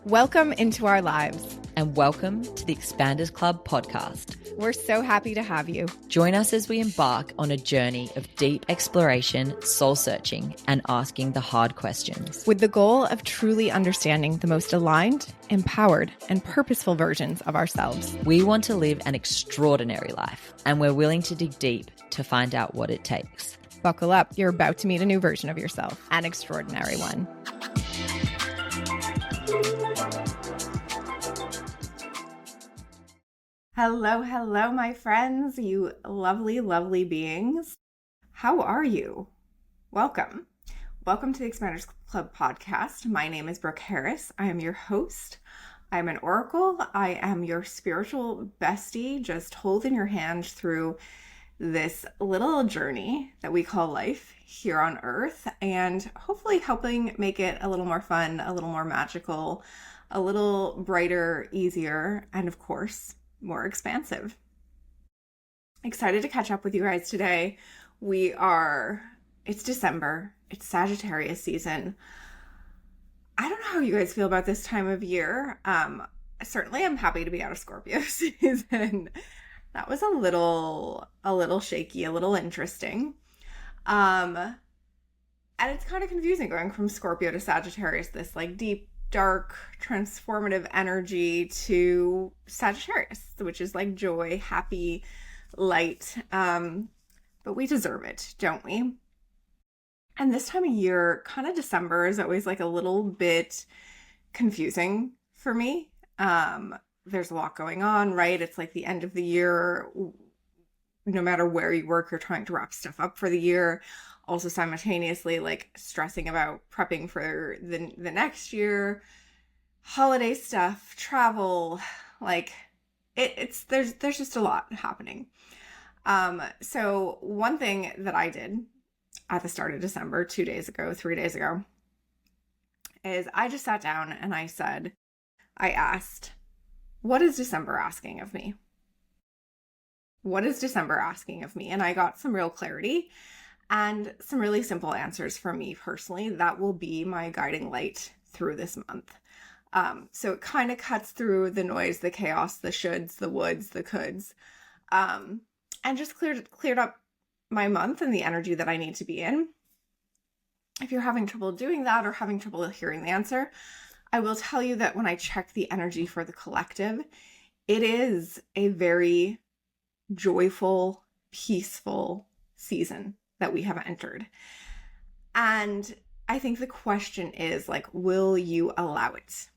Welcome into our lives. And welcome to the Expanders Club podcast. We're so happy to have you. Join us as we embark on a journey of deep exploration, soul searching, and asking the hard questions. With the goal of truly understanding the most aligned, empowered, and purposeful versions of ourselves. We want to live an extraordinary life, and we're willing to dig deep to find out what it takes. Buckle up, you're about to meet a new version of yourself, an extraordinary one. Hello, hello, my friends, you lovely, lovely beings. How are you? Welcome. Welcome to the Expanders Club podcast. My name is Brooke Harris. I am your host. I'm an oracle. I am your spiritual bestie, just holding your hand through this little journey that we call life here on Earth, and hopefully helping make it a little more fun, a little more magical, a little brighter, easier, and of course, more expansive. Excited to catch up with you guys today. It's December, it's Sagittarius season. I don't know how you guys feel about this time of year. Certainly I'm happy to be out of Scorpio season. That was a little shaky, a little interesting. And it's kind of confusing going from Scorpio to Sagittarius, this like deep, dark, transformative energy, to Sagittarius, which is like joy, happy, light. But we deserve it, don't we? And this time of year, kind of December is always like a little bit confusing for me. There's a lot going on, right? It's like the end of the year. No matter where you work, you're trying to wrap stuff up for the year. Also simultaneously like stressing about prepping for the next year, holiday stuff, travel, like there's just a lot happening. So one thing that I did at the start of December, 3 days ago, is I just sat down and I asked, what is December asking of me? What is December asking of me? And I got some real clarity and some really simple answers for me personally that will be my guiding light through this month. So it kind of cuts through the noise, the chaos, the shoulds, the woulds, the coulds, and just cleared up my month and the energy that I need to be in. If you're having trouble doing that or having trouble hearing the answer, I will tell you that when I check the energy for the collective, it is a very joyful, peaceful season that we have entered. And I think the question is like, will you allow it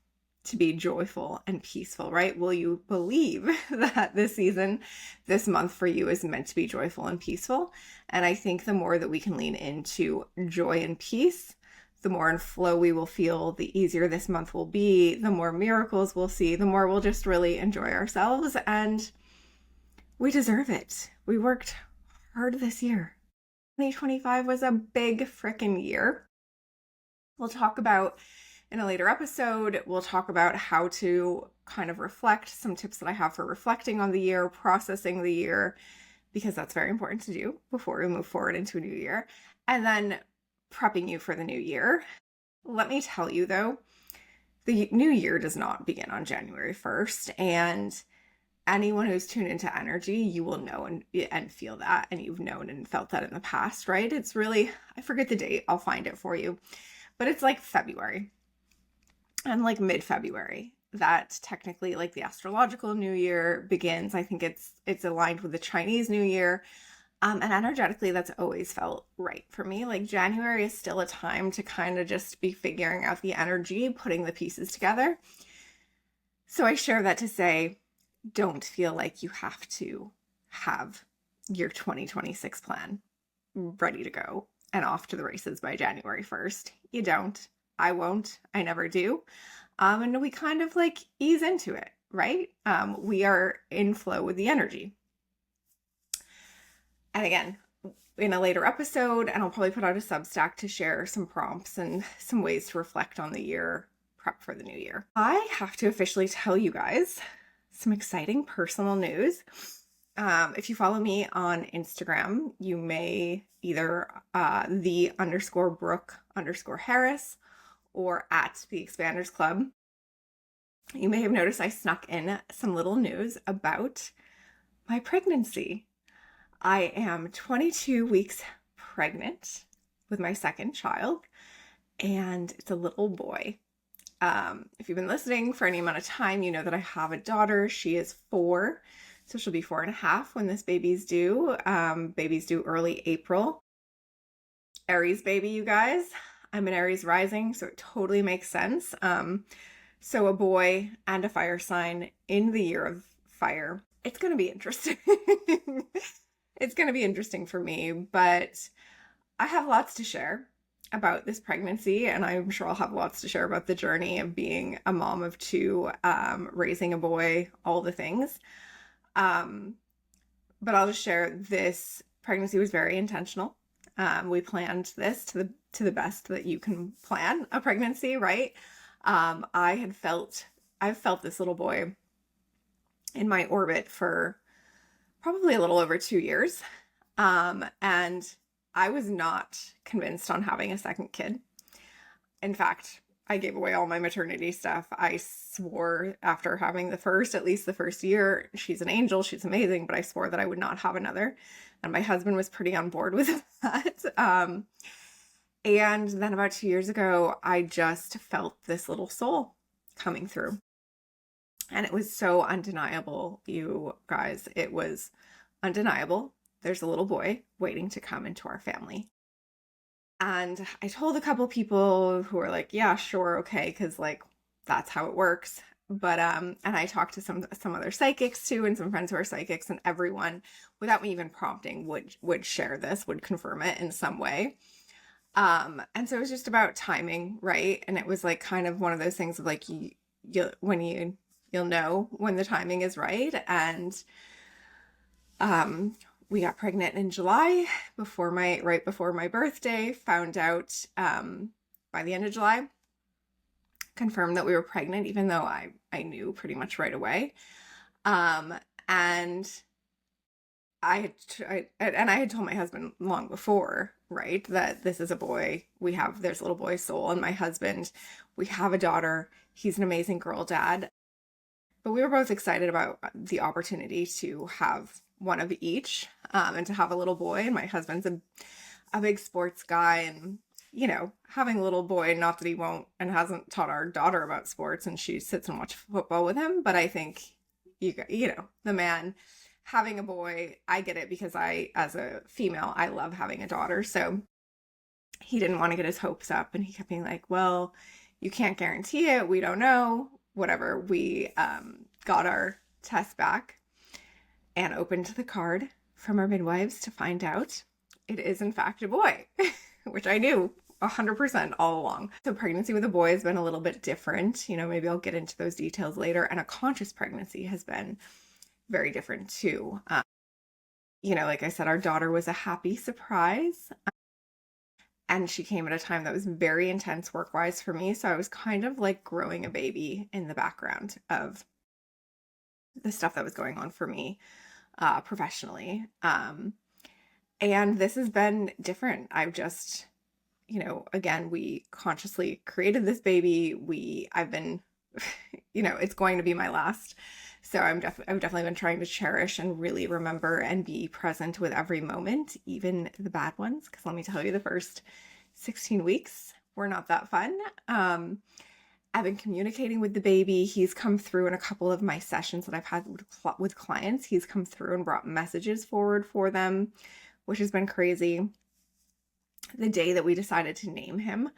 to be joyful and peaceful, right? Will you believe that this season, this month for you is meant to be joyful and peaceful? And I think the more that we can lean into joy and peace, the more in flow we will feel, the easier this month will be, the more miracles we'll see, the more we'll just really enjoy ourselves. And we deserve it. We worked hard this year. 2025 was a big frickin' year. We'll talk about in a later episode, we'll talk about how to kind of reflect, some tips that I have for reflecting on the year, processing the year, because that's very important to do before we move forward into a new year. And then prepping you for the new year. Let me tell you though, the new year does not begin on January 1st. And anyone who's tuned into energy, you will know and feel that, and you've known and felt that in the past, right? It's really, I forget the date, I'll find it for you, but it's like February and like mid-February that technically like the astrological new year begins. I think it's aligned with the Chinese New Year. And energetically, that's always felt right for me. Like January is still a time to kind of just be figuring out the energy, putting the pieces together. So I share that to say, don't feel like you have to have your 2026 plan ready to go and off to the races by January 1st. You don't. I won't. I never do. And we kind of like ease into it, right? We are in flow with the energy. And again, in a later episode, and I'll probably put out a Substack to share some prompts and some ways to reflect on the year, prep for the new year. I have to officially tell you guys some exciting personal news. If you follow me on Instagram, you may either _Brooke_Harris or @the Expanders Club. You may have noticed I snuck in some little news about my pregnancy. I am 22 weeks pregnant with my second child, and it's a little boy. If you've been listening for any amount of time, you know that I have a daughter. She is 4, so she'll be 4.5 when this baby's due. Baby's due early April. Aries baby, you guys. I'm an Aries rising, so it totally makes sense. So a boy and a fire sign in the year of fire. It's going to be interesting. It's going to be interesting for me, but I have lots to share about this pregnancy, and I'm sure I'll have lots to share about the journey of being a mom of 2, raising a boy, all the things. But I'll just share this pregnancy was very intentional. We planned this to the best that you can plan a pregnancy, right? I've felt this little boy in my orbit for probably a little over 2 years. And I was not convinced on having a second kid. In fact, I gave away all my maternity stuff. I swore after having at least the first year, she's an angel, she's amazing, but I swore that I would not have another. And my husband was pretty on board with that. And then about 2 years ago, I just felt this little soul coming through. And it was so undeniable, you guys. It was undeniable. There's a little boy waiting to come into our family. And I told a couple people who were like, yeah, sure, okay, because like that's how it works. But and I talked to some other psychics too, and some friends who are psychics, and everyone, without me even prompting, would share this, would confirm it in some way. And so it was just about timing, right? And it was like kind of one of those things of like you'll know when the timing is right. And we got pregnant in July right before my birthday, found out by the end of July, confirmed that we were pregnant, even though I knew pretty much right away. And I had told my husband long before, right, that this is a boy. There's a little boy soul, and my husband, we have a daughter. He's an amazing girl dad. But we were both excited about the opportunity to have one of each, and to have a little boy. And my husband's a big sports guy, and having a little boy, not that he won't and hasn't taught our daughter about sports, and she sits and watches football with him, but I think the man having a boy, I get it, because as a female, I love having a daughter. So he didn't want to get his hopes up, and he kept being like, well, you can't guarantee it, we don't know, whatever. We got our test back and opened the card from our midwives to find out it is in fact a boy, which I knew 100% all along. So pregnancy with a boy has been a little bit different. Maybe I'll get into those details later. And a conscious pregnancy has been very different too. Like I said, our daughter was a happy surprise. And she came at a time that was very intense work-wise for me. So I was kind of like growing a baby in the background of the stuff that was going on for me professionally. And this has been different. I've just, again, we consciously created this baby. I've been, it's going to be my last. So I've definitely been trying to cherish and really remember and be present with every moment, even the bad ones. Because let me tell you, the first 16 weeks were not that fun. I've been communicating with the baby. He's come through in a couple of my sessions that I've had with clients. He's come through and brought messages forward for them, which has been crazy. The day that we decided to name him,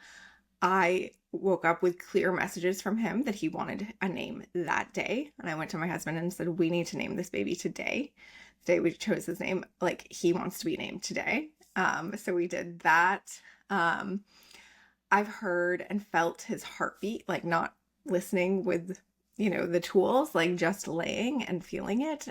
I woke up with clear messages from him that he wanted a name that day. And I went to my husband and said, we need to name this baby today. The day we chose his name, like, he wants to be named today. So we did that. I've heard and felt his heartbeat, like not listening with, the tools, like just laying and feeling it.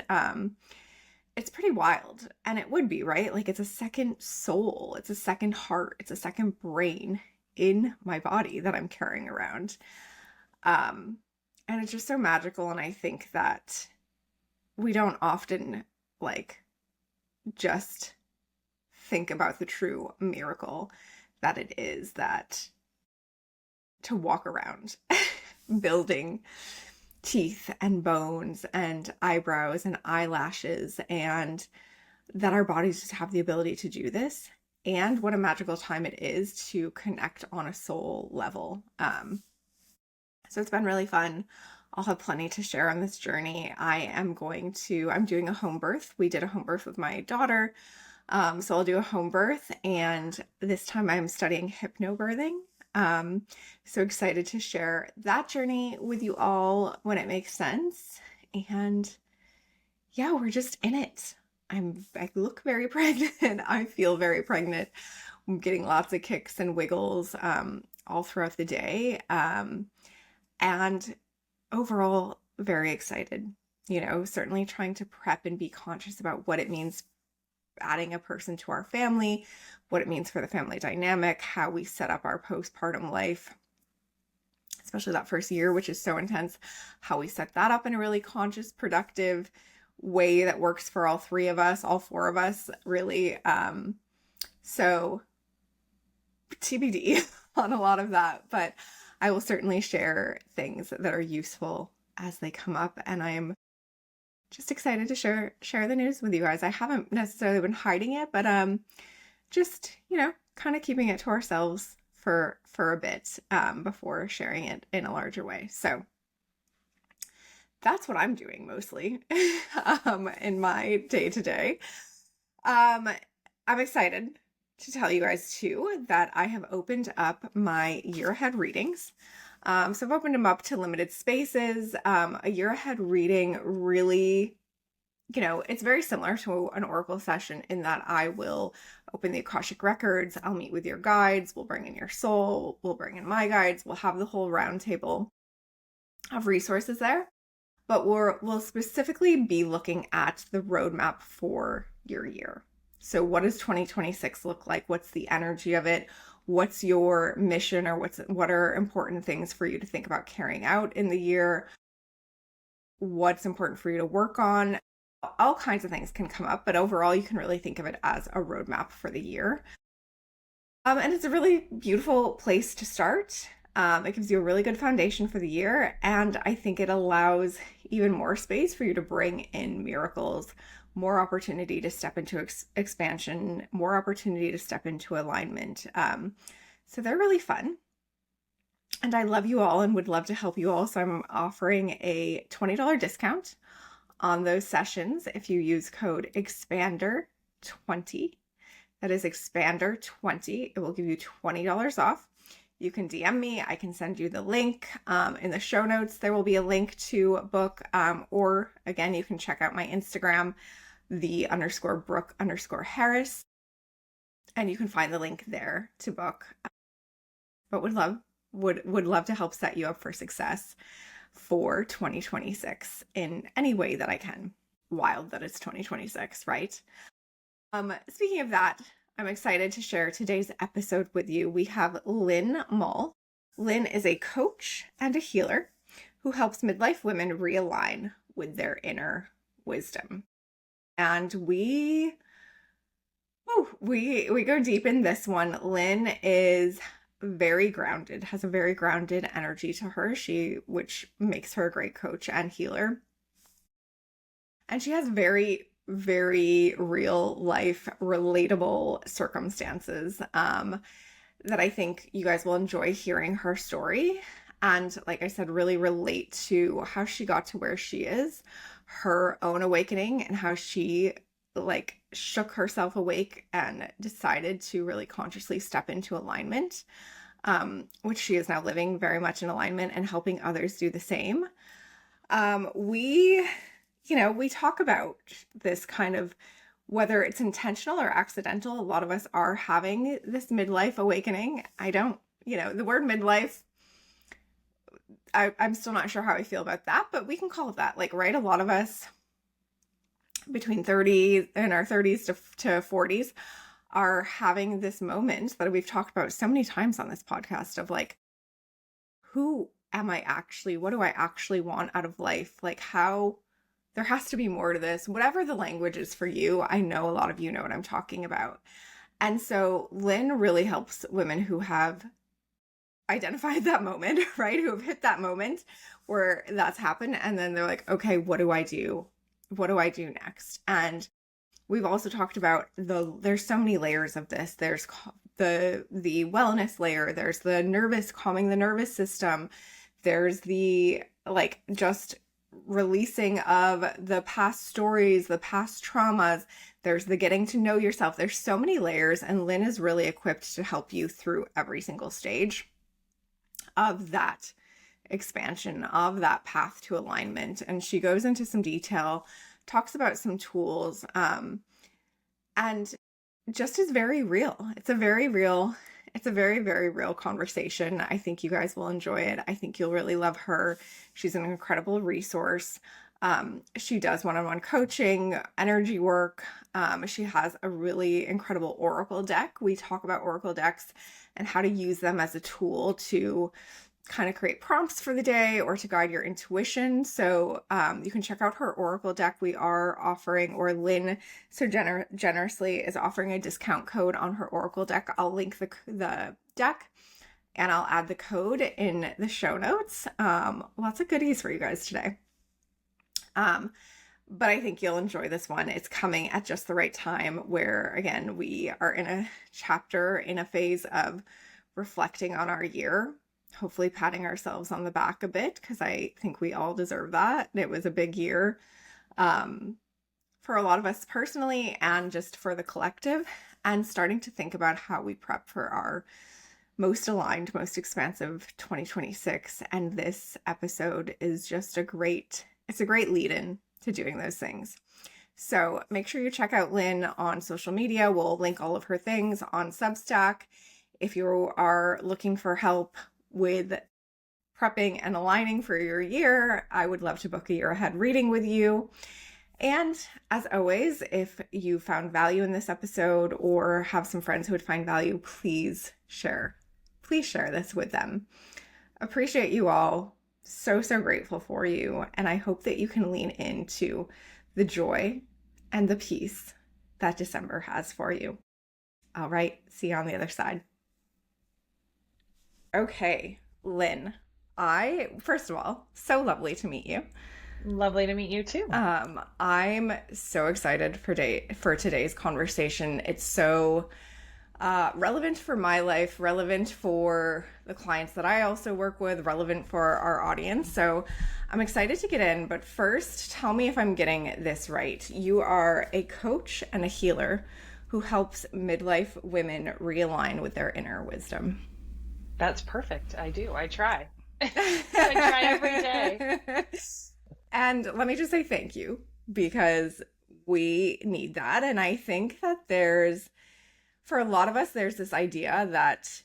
It's pretty wild. And it would be, right? Like, it's a second soul, it's a second heart, it's a second brain in my body that I'm carrying around. And it's just so magical. And I think that we don't often like just think about the true miracle that it is that to walk around building teeth and bones and eyebrows and eyelashes, and that our bodies just have the ability to do this. And what a magical time it is to connect on a soul level. So it's been really fun. I'll have plenty to share on this journey. I'm doing a home birth. We did a home birth with my daughter. So I'll do a home birth, and this time I'm studying hypnobirthing. So excited to share that journey with you all when it makes sense. And yeah, we're just in it. I look very pregnant. I feel very pregnant. I'm getting lots of kicks and wiggles all throughout the day. And overall, very excited. Certainly trying to prep and be conscious about what it means adding a person to our family, what it means for the family dynamic, how we set up our postpartum life, especially that first year, which is so intense, how we set that up in a really conscious, productive way that works for all three of us, all four of us, really. So TBD on a lot of that, but I will certainly share things that are useful as they come up, and I'm just excited to share the news with you guys. I haven't necessarily been hiding it, but just kind of keeping it to ourselves for a bit before sharing it in a larger way. So that's what I'm doing mostly in my day to day. I'm excited to tell you guys too that I have opened up my year ahead readings. So I've opened them up to limited spaces. A year ahead reading really, it's very similar to an oracle session in that I will open the Akashic records. I'll meet with your guides. We'll bring in your soul. We'll bring in my guides. We'll have the whole round table of resources there. But we'll specifically be looking at the roadmap for your year. So what does 2026 look like? What's the energy of it? What's your mission, or what are important things for you to think about carrying out in the year? What's important for you to work on? All kinds of things can come up, but overall you can really think of it as a roadmap for the year. And it's a really beautiful place to start. It gives you a really good foundation for the year, and I think it allows even more space for you to bring in miracles, more opportunity to step into expansion, more opportunity to step into alignment. So they're really fun. And I love you all and would love to help you all. So I'm offering a $20 discount on those sessions if you use code EXPANDER20. That is EXPANDER20. It will give you $20 off. You can DM me. I can send you the link. In the show notes, there will be a link to book, or again, you can check out my Instagram, _Brooke_Harris, and you can find the link there to book. But would love to help set you up for success for 2026 in any way that I can. Wild that it's 2026, right? Speaking of that, I'm excited to share today's episode with you. We have Lynn Mull. Lynn is a coach and a healer who helps midlife women realign with their inner wisdom. And we go deep in this one. Lynn is very grounded, has a very grounded energy to her, which makes her a great coach and healer. And she has very, very real life, relatable circumstances that I think you guys will enjoy hearing her story. And like I said, really relate to how she got to where she is, her own awakening, and how she shook herself awake and decided to really consciously step into alignment, which she is now living very much in alignment and helping others do the same. We talk about this kind of, whether it's intentional or accidental. A lot of us are having this midlife awakening. The word midlife, I'm still not sure how I feel about that, but we can call it that, right? A lot of us between our 30s to 40s are having this moment that we've talked about so many times on this podcast of who am I actually? What do I actually want out of life? How there has to be more to this, whatever the language is for you. I know a lot of you know what I'm talking about. And so Lynn really helps women who have identified that moment, right? Who have hit that moment where that's happened. And then they're like, okay, what do I do? What do I do next? And we've also talked about there's so many layers of this. There's the wellness layer, there's the nervous, calming the nervous system, there's the like just releasing of the past stories, the past traumas, there's the getting to know yourself. There's so many layers, and Lynn is really equipped to help you through every single stage of that expansion, of that path to alignment. And she goes into some detail, talks about some tools, and just is very real. It's a very real, it's a very, very real conversation. I think you guys will enjoy it. I think you'll really love her. She's an incredible resource. She does one-on-one coaching, energy work. She has a really incredible Oracle deck. We talk about Oracle decks and how to use them as a tool to kind of create prompts for the day or to guide your intuition. So you can check out her Oracle deck. We are offering, or Lynn so generously is offering a discount code on her Oracle deck. I'll link the deck and I'll add the code in the show notes. Lots of goodies for you guys today. But I think you'll enjoy this one. It's coming at just the right time where, again, we are in a chapter, in a phase of reflecting on our year, hopefully patting ourselves on the back a bit, because I think we all deserve that. It was a big year for a lot of us personally and just for the collective, and starting to think about how we prep for our most aligned, most expansive 2026. And this episode is just it's a great lead-in to doing those things. So make sure you check out Lynn on social media. We'll link all of her things on Substack. If you are looking for help with prepping and aligning for your year, I would love to book a year ahead reading with you. And as always, if you found value in this episode or have some friends who would find value, please share this with them. Appreciate you all. So grateful for you. And I hope that you can lean into the joy and the peace that December has for you. All right. See you on the other side. Okay, Lynn, first of all, so lovely to meet you. Lovely to meet you too. I'm so excited for today's conversation. It's so relevant for my life, relevant for the clients that I also work with, relevant for our audience. So I'm excited to get in, but first, tell me if I'm getting this right. You are a coach and a healer who helps midlife women realign with their inner wisdom. That's perfect. I do. I try. I try every day. And let me just say thank you, because we need that. And I think that for a lot of us, there's this idea that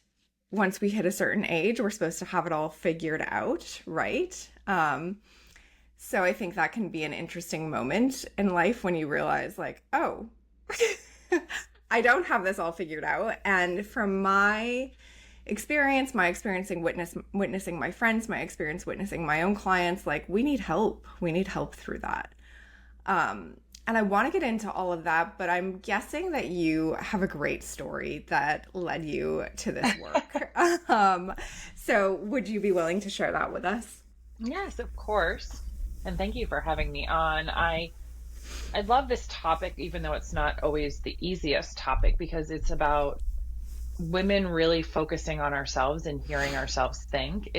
once we hit a certain age, we're supposed to have it all figured out, right? So I think that can be an interesting moment in life when you realize, like, oh, I don't have this all figured out. And from my experience witnessing my friends, my experience witnessing my own clients, like, we need help. We need help through that. And I want to get into all of that, but I'm guessing that you have a great story that led you to this work. So would you be willing to share that with us? Yes, of course. And thank you for having me on. I love this topic, even though it's not always the easiest topic, because it's about women really focusing on ourselves and hearing ourselves think.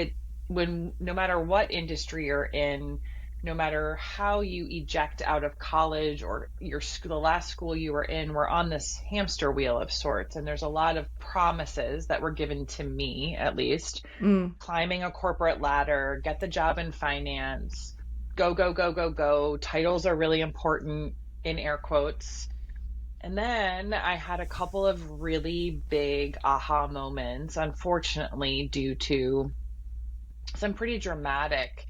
No matter what industry you're in, no matter how you eject out of college or the last school you were in, we're on this hamster wheel of sorts. And there's a lot of promises that were given to me, at least. Climbing a corporate ladder, get the job in finance, go, go, go, go, go. Titles are really important, in air quotes. And then I had a couple of really big aha moments, unfortunately, due to some pretty dramatic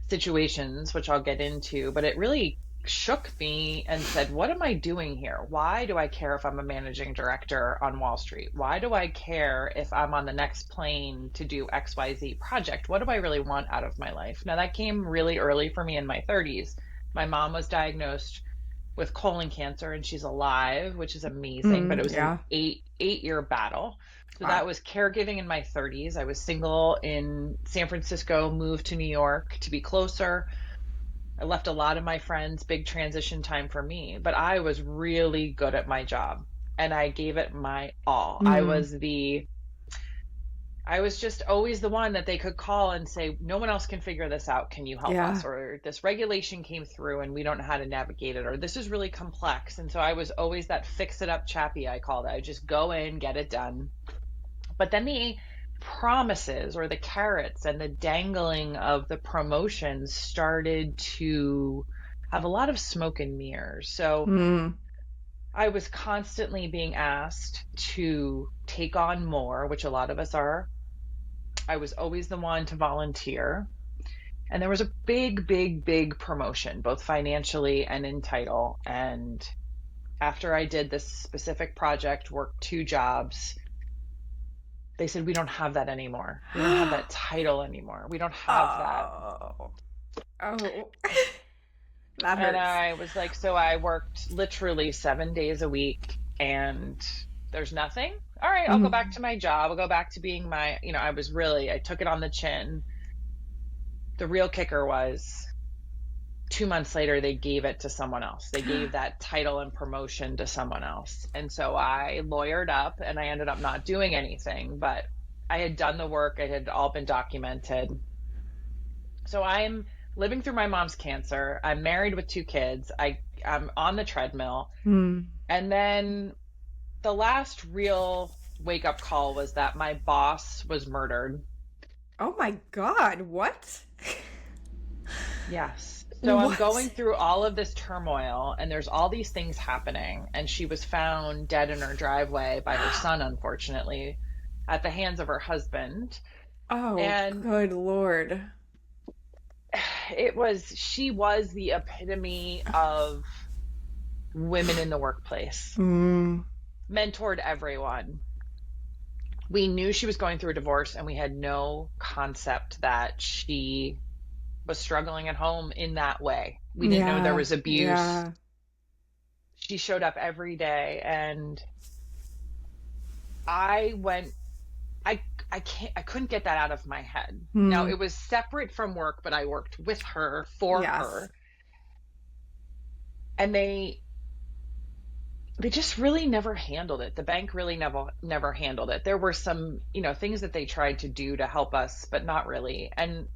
situations, which I'll get into, but it really shook me and said, what am I doing here? Why do I care if I'm a managing director on Wall Street? Why do I care if I'm on the next plane to do XYZ project? What do I really want out of my life? Now, that came really early for me in my 30s. My mom was diagnosed with colon cancer, and she's alive, which is amazing, but it was an Yeah. eight-year battle. So Wow. that was caregiving in my 30s. I was single in San Francisco, moved to New York to be closer. I left a lot of my friends, big transition time for me, but I was really good at my job and I gave it my all. Mm. I was just always the one that they could call and say, no one else can figure this out. Can you help Yeah. us? Or this regulation came through and we don't know how to navigate it, or this is really complex. And so I was always that fix it up chappy, I called it. I just go in, get it done. But then the promises or the carrots and the dangling of the promotions started to have a lot of smoke and mirrors. So Mm. I was constantly being asked to take on more, which a lot of us are. I was always the one to volunteer. And there was a big, big, big promotion, both financially and in title. And after I did this specific project, worked 2 jobs, they said, we don't have that anymore. We don't have that title anymore. We don't have that. Oh. Oh. That And hurts. I was like, so I worked literally 7 days a week and there's nothing. All right, I'll go back Mm. to my job. I'll go back to being I took it on the chin. The real kicker was 2 months later, they gave it to someone else. They gave that title and promotion to someone else. And so I lawyered up and I ended up not doing anything, but I had done the work. It had all been documented. So I'm living through my mom's cancer. I'm married with 2 kids. I'm on the treadmill. Mm. And then the last real wake up call was that my boss was murdered. Oh my God. What? Yes. So I'm going What? through all of this turmoil and there's all these things happening. And she was found dead in her driveway by her son, unfortunately, at the hands of her husband. Oh, And good Lord. she was the epitome of women in the workplace, Mm. mentored everyone. We knew she was going through a divorce and we had no concept that she was struggling at home in that way. We didn't know there Yeah. was abuse. Yeah. She showed up every day and I went I couldn't get that out of my head. Now Mm. it was separate from work, but I worked with her for Yes. her. And they just really never handled it. The bank really never handled it. There were some, things that they tried to do to help us, but not really. And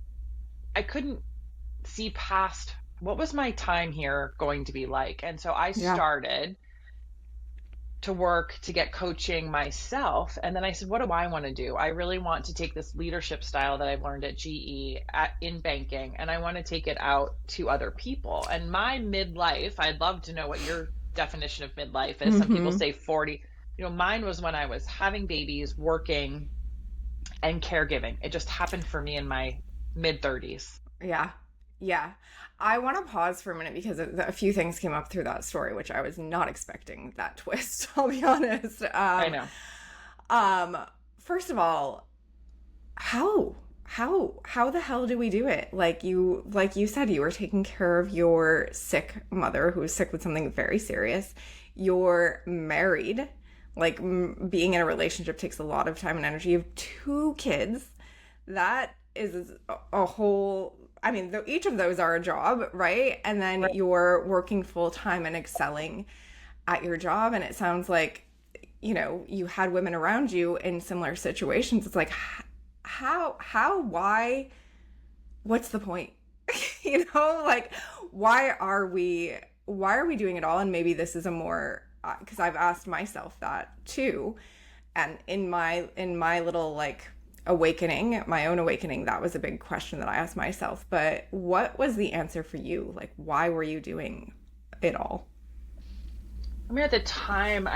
I couldn't see past what was my time here going to be like. And so I Yeah. started to work to get coaching myself. And then I said, what do I want to do? I really want to take this leadership style that I've learned at GE in banking, and I want to take it out to other people. And my midlife, I'd love to know what your definition of midlife is. Some people Mm-hmm. say 40. Mine was when I was having babies, working, and caregiving. It just happened for me in my mid 30s. Yeah. Yeah. I want to pause for a minute because a few things came up through that story, which I was not expecting that twist, I'll be honest. I know. Um, First of all, how the hell do we do it? Like you said, you were taking care of your sick mother who was sick with something very serious. You're married. Like being in a relationship takes a lot of time and energy. You have 2 kids. That is a whole, I mean, each of those are a job, right? And then you're working full time and excelling at your job. And it sounds like, you had women around you in similar situations. It's like, why, what's the point? Like, why are we doing it all? And maybe this is a more, because I've asked myself that too. And in my little like awakening, my own awakening, that was a big question that I asked myself. But what was the answer for you? Like, why were you doing it all? I mean, at the time,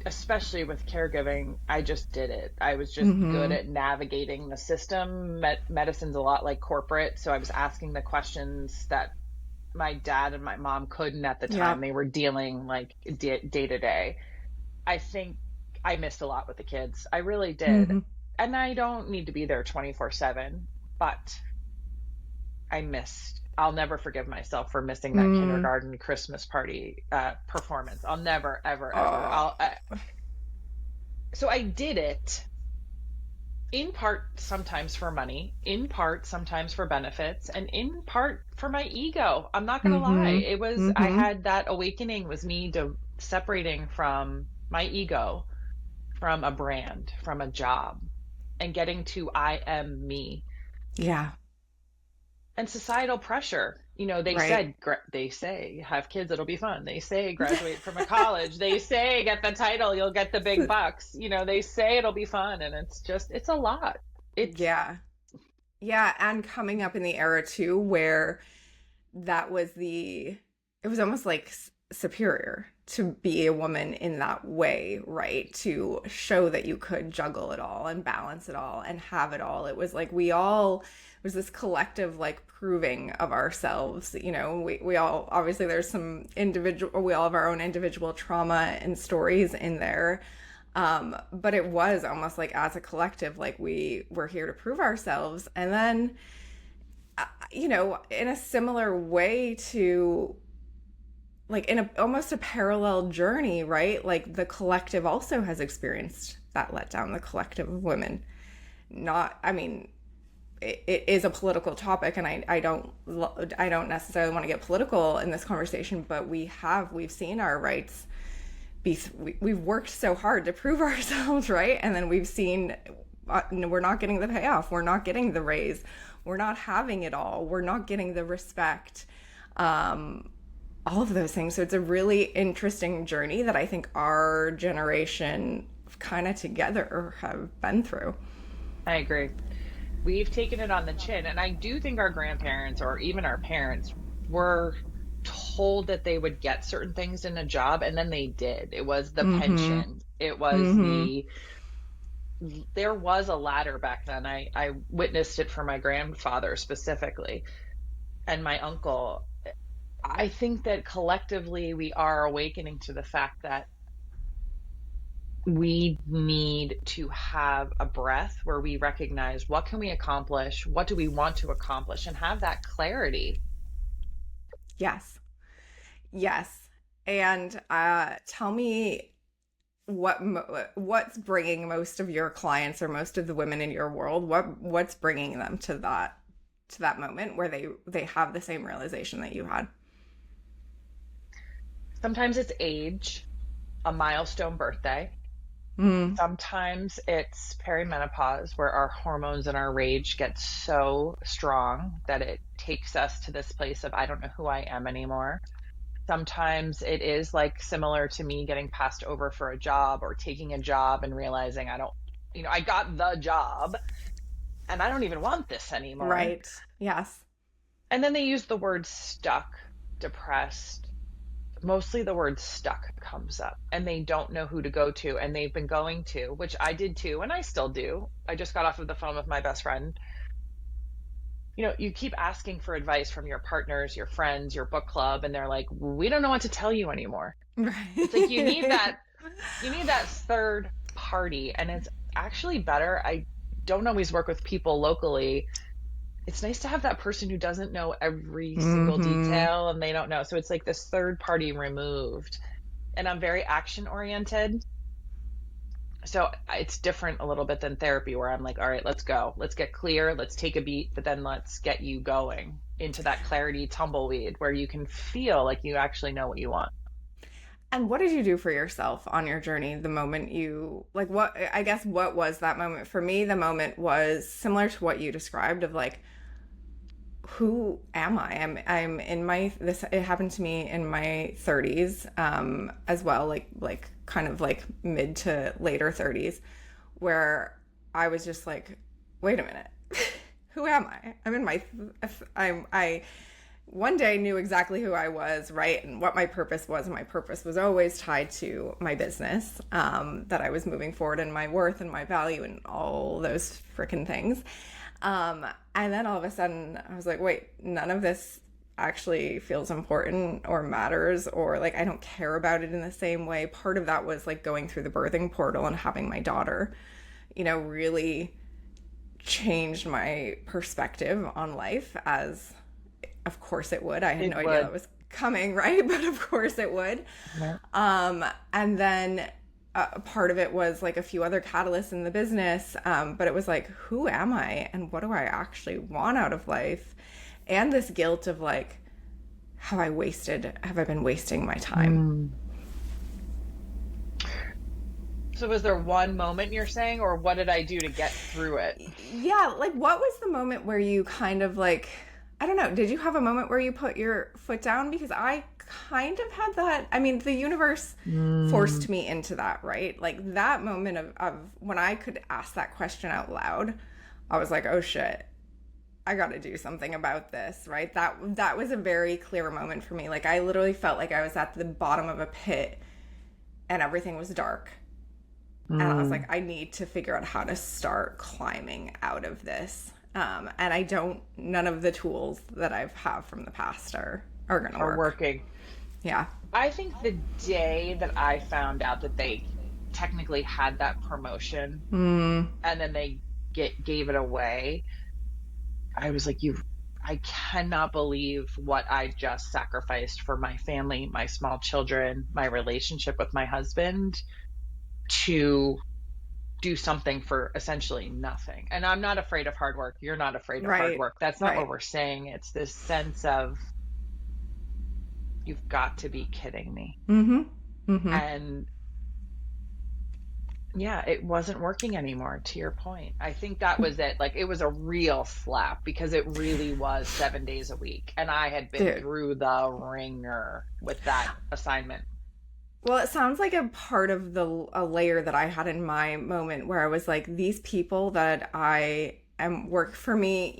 especially with caregiving, I just did it. I was just good Mm-hmm. at navigating the system. Medicine's a lot like corporate. So I was asking the questions that my dad and my mom couldn't at the Yeah. time. They were dealing like day to day. I think I missed a lot with the kids. I really did. Mm-hmm. And I don't need to be there 24/7, but I missed I'll never forgive myself for missing that Mm. kindergarten Christmas party performance. I'll never, ever, ever. Oh, So I did it in part sometimes for money, in part sometimes for benefits, and in part for my ego. I'm not going to lie. mm-hmm. I Mm-hmm. had that awakening was me separating from my ego, from a brand, from a job, and getting to I am me. Yeah, And societal pressure. right. They say have kids, it'll be fun. They say graduate from a college. They say get the title, you'll get the big bucks. They say it'll be fun, and it's a lot. It's Yeah. Yeah, and coming up in the era too where that was it was almost like superior to be a woman in that way, right? To show that you could juggle it all and balance it all and have it all. It was like it was this collective like proving of ourselves. We all, obviously there's some individual, we all have our own individual trauma and stories in there. But it was almost like as a collective, like we were here to prove ourselves. And then in a similar way to like in almost a parallel journey, right? Like the collective also has experienced that letdown, the collective of women. Not, I mean, it is a political topic, and I don't necessarily want to get political in this conversation, but we've seen our rights we've worked so hard to prove ourselves, right? And then we've seen we're not getting the payoff, we're not getting the raise, we're not having it all, we're not getting the respect, all of those things. So it's a really interesting journey that I think our generation kind of together have been through. I agree. We've taken it on the chin, and I do think our grandparents or even our parents were told that they would get certain things in a job, and then they did. It was the Mm-hmm. pension. It was Mm-hmm. there was a ladder back then. I witnessed it for my grandfather specifically and my uncle. I think that collectively we are awakening to the fact that we need to have a breath where we recognize what can we accomplish, what do we want to accomplish, and have that clarity. Yes. Yes. And tell me what's bringing most of your clients or most of the women in your world, what's bringing them to that moment where they have the same realization that you had. Sometimes it's age, a milestone birthday. Mm. Sometimes it's perimenopause, where our hormones and our rage get so strong that it takes us to this place of, I don't know who I am anymore. Sometimes it is like similar to me getting passed over for a job or taking a job and realizing I got the job and I don't even want this anymore. Right. Yes. And then they use the word stuck, depressed. Mostly the word stuck comes up, and they don't know who to go to. And they've been going to, which I did too, and I still do. I just got off of the phone with my best friend. You keep asking for advice from your partners, your friends, your book club, and they're like, we don't know what to tell you anymore. It's like Right. you need that third party, and it's actually better. I don't always work with people locally. It's nice to have that person who doesn't know every single Mm-hmm. detail, and they don't know. So it's like this third party removed. And I'm very action oriented. So it's different a little bit than therapy, where I'm like, all right, let's go. Let's get clear. Let's take a beat, but then let's get you going into that clarity tumbleweed where you can feel like you actually know what you want. And what did you do for yourself on your journey the moment you like what I guess what was that moment? For me, the moment was similar to what you described of like who am I? I'm in my this it happened to me in my 30s as well, like kind of like mid to later 30s, where I was just like, wait a minute. Who am I? I'm in my I one day knew exactly who I was, right? And what my purpose was. And my purpose was always tied to my business, that I was moving forward, and my worth and my value and all those freaking things. And then all of a sudden I was like, wait, none of this actually feels important or matters, or like I don't care about it in the same way. Part of that was like going through the birthing portal and having my daughter, really changed my perspective on life as of course it would. I had It no idea would. that was coming, right? But of course it would. Yeah. And then part of it was like a few other catalysts in the business. But it was like, who am I and what do I actually want out of life? And this guilt of like, have I been wasting my time? Mm. So was there one moment you're saying, or what did I do to get through it? Yeah, like what was the moment where you kind of like, I don't know, did you have a moment where you put your foot down? Because I kind of had that. I mean, the universe Mm. forced me into that, right? Like that moment of when I could ask that question out loud, I was like, oh shit, I got to do something about this, right? That was a very clear moment for me. Like I literally felt like I was at the bottom of a pit and everything was dark. And I was like, Mm. I need to figure out how to start climbing out of this. And I don't, none of the tools that I've have from the past are going to Are work. working. Yeah. I think the day that I found out that they technically had that promotion Mm, and then they gave it away, I was like, I cannot believe what I just sacrificed for my family, my small children, my relationship with my husband to do something for essentially nothing. And I'm not afraid of hard work. You're not afraid of hard right. work. That's not what Right. we're saying. It's this sense of, you've got to be kidding me. Mm-hmm. Mm-hmm. And yeah, it wasn't working anymore, to your point. I think that was it. Like, it was a real slap because it really was 7 days a week. And I had been Dude. through the ringer with that assignment. Well, it sounds like a part of a layer that I had in my moment where I was like, these people that I am work for me,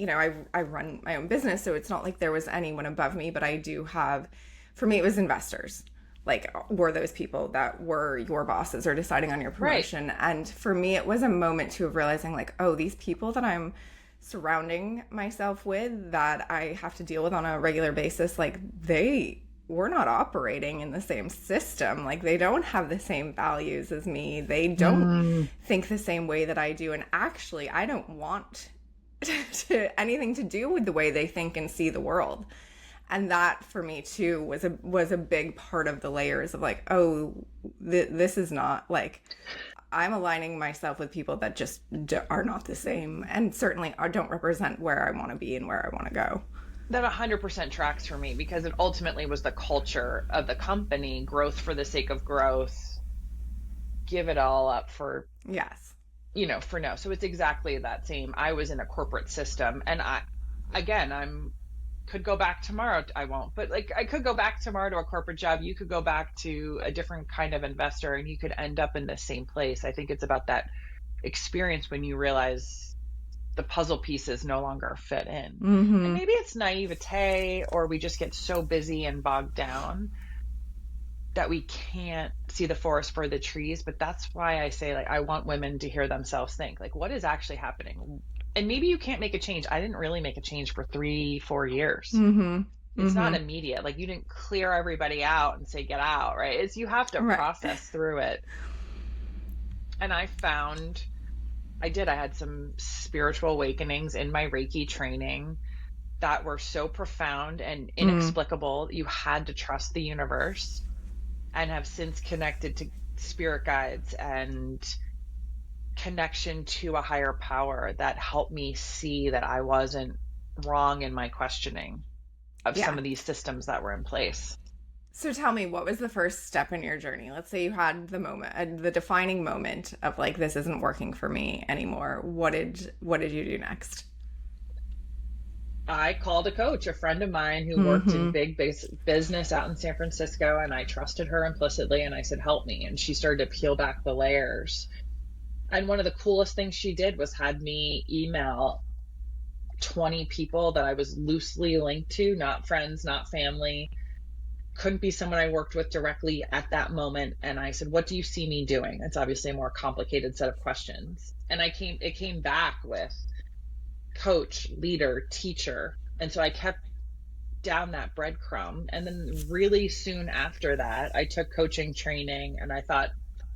I run my own business, so it's not like there was anyone above me, but I do have, for me, it was investors. Like, were those people that were your bosses or deciding on your Right. promotion. And for me, it was a moment too of realizing, like, oh, these people that I'm surrounding myself with that I have to deal with on a regular basis, like, we're not operating in the same system. Like they don't have the same values as me. They don't Mm. think the same way that I do. And actually, I don't want anything to do with the way they think and see the world. And that for me too was a big part of the layers of like, oh, this is not like I'm aligning myself with people that just are not the same and certainly don't represent where I want to be and where I want to go. That 100% tracks for me because it ultimately was the culture of the company, growth for the sake of growth, give it all up for, Yes. for no. So it's exactly that same. I was in a corporate system and I'm could go back tomorrow. I won't, but like I could go back tomorrow to a corporate job. You could go back to a different kind of investor and you could end up in the same place. I think it's about that experience when you realize the puzzle pieces no longer fit in. And Mm-hmm. maybe it's naivete or we just get so busy and bogged down that we can't see the forest for the trees. But that's why I say, like, I want women to hear themselves think, like, what is actually happening? And maybe you can't make a change. I didn't really make a change for 3-4 years. Mm-hmm. It's not Mm-hmm. immediate. Like, you didn't clear everybody out and say, get out, right? It's you have to Right. process through it. And I had some spiritual awakenings in my Reiki training that were so profound and Mm. inexplicable. You had to trust the universe, and have since connected to spirit guides and connection to a higher power that helped me see that I wasn't wrong in my questioning of Yeah. some of these systems that were in place. So tell me, what was the first step in your journey? Let's say you had the moment, the defining moment of like, this isn't working for me anymore. What did you do next? I called a coach, a friend of mine who worked in Mm-hmm. big business out in San Francisco, and I trusted her implicitly. And I said, help me. And she started to peel back the layers. And one of the coolest things she did was had me email 20 people that I was loosely linked to, not friends, not family, couldn't be someone I worked with directly at that moment. And I said, what do you see me doing? It's obviously a more complicated set of questions. And it came back with coach, leader, teacher. And so I kept down that breadcrumb. And then really soon after that, I took coaching training and I thought,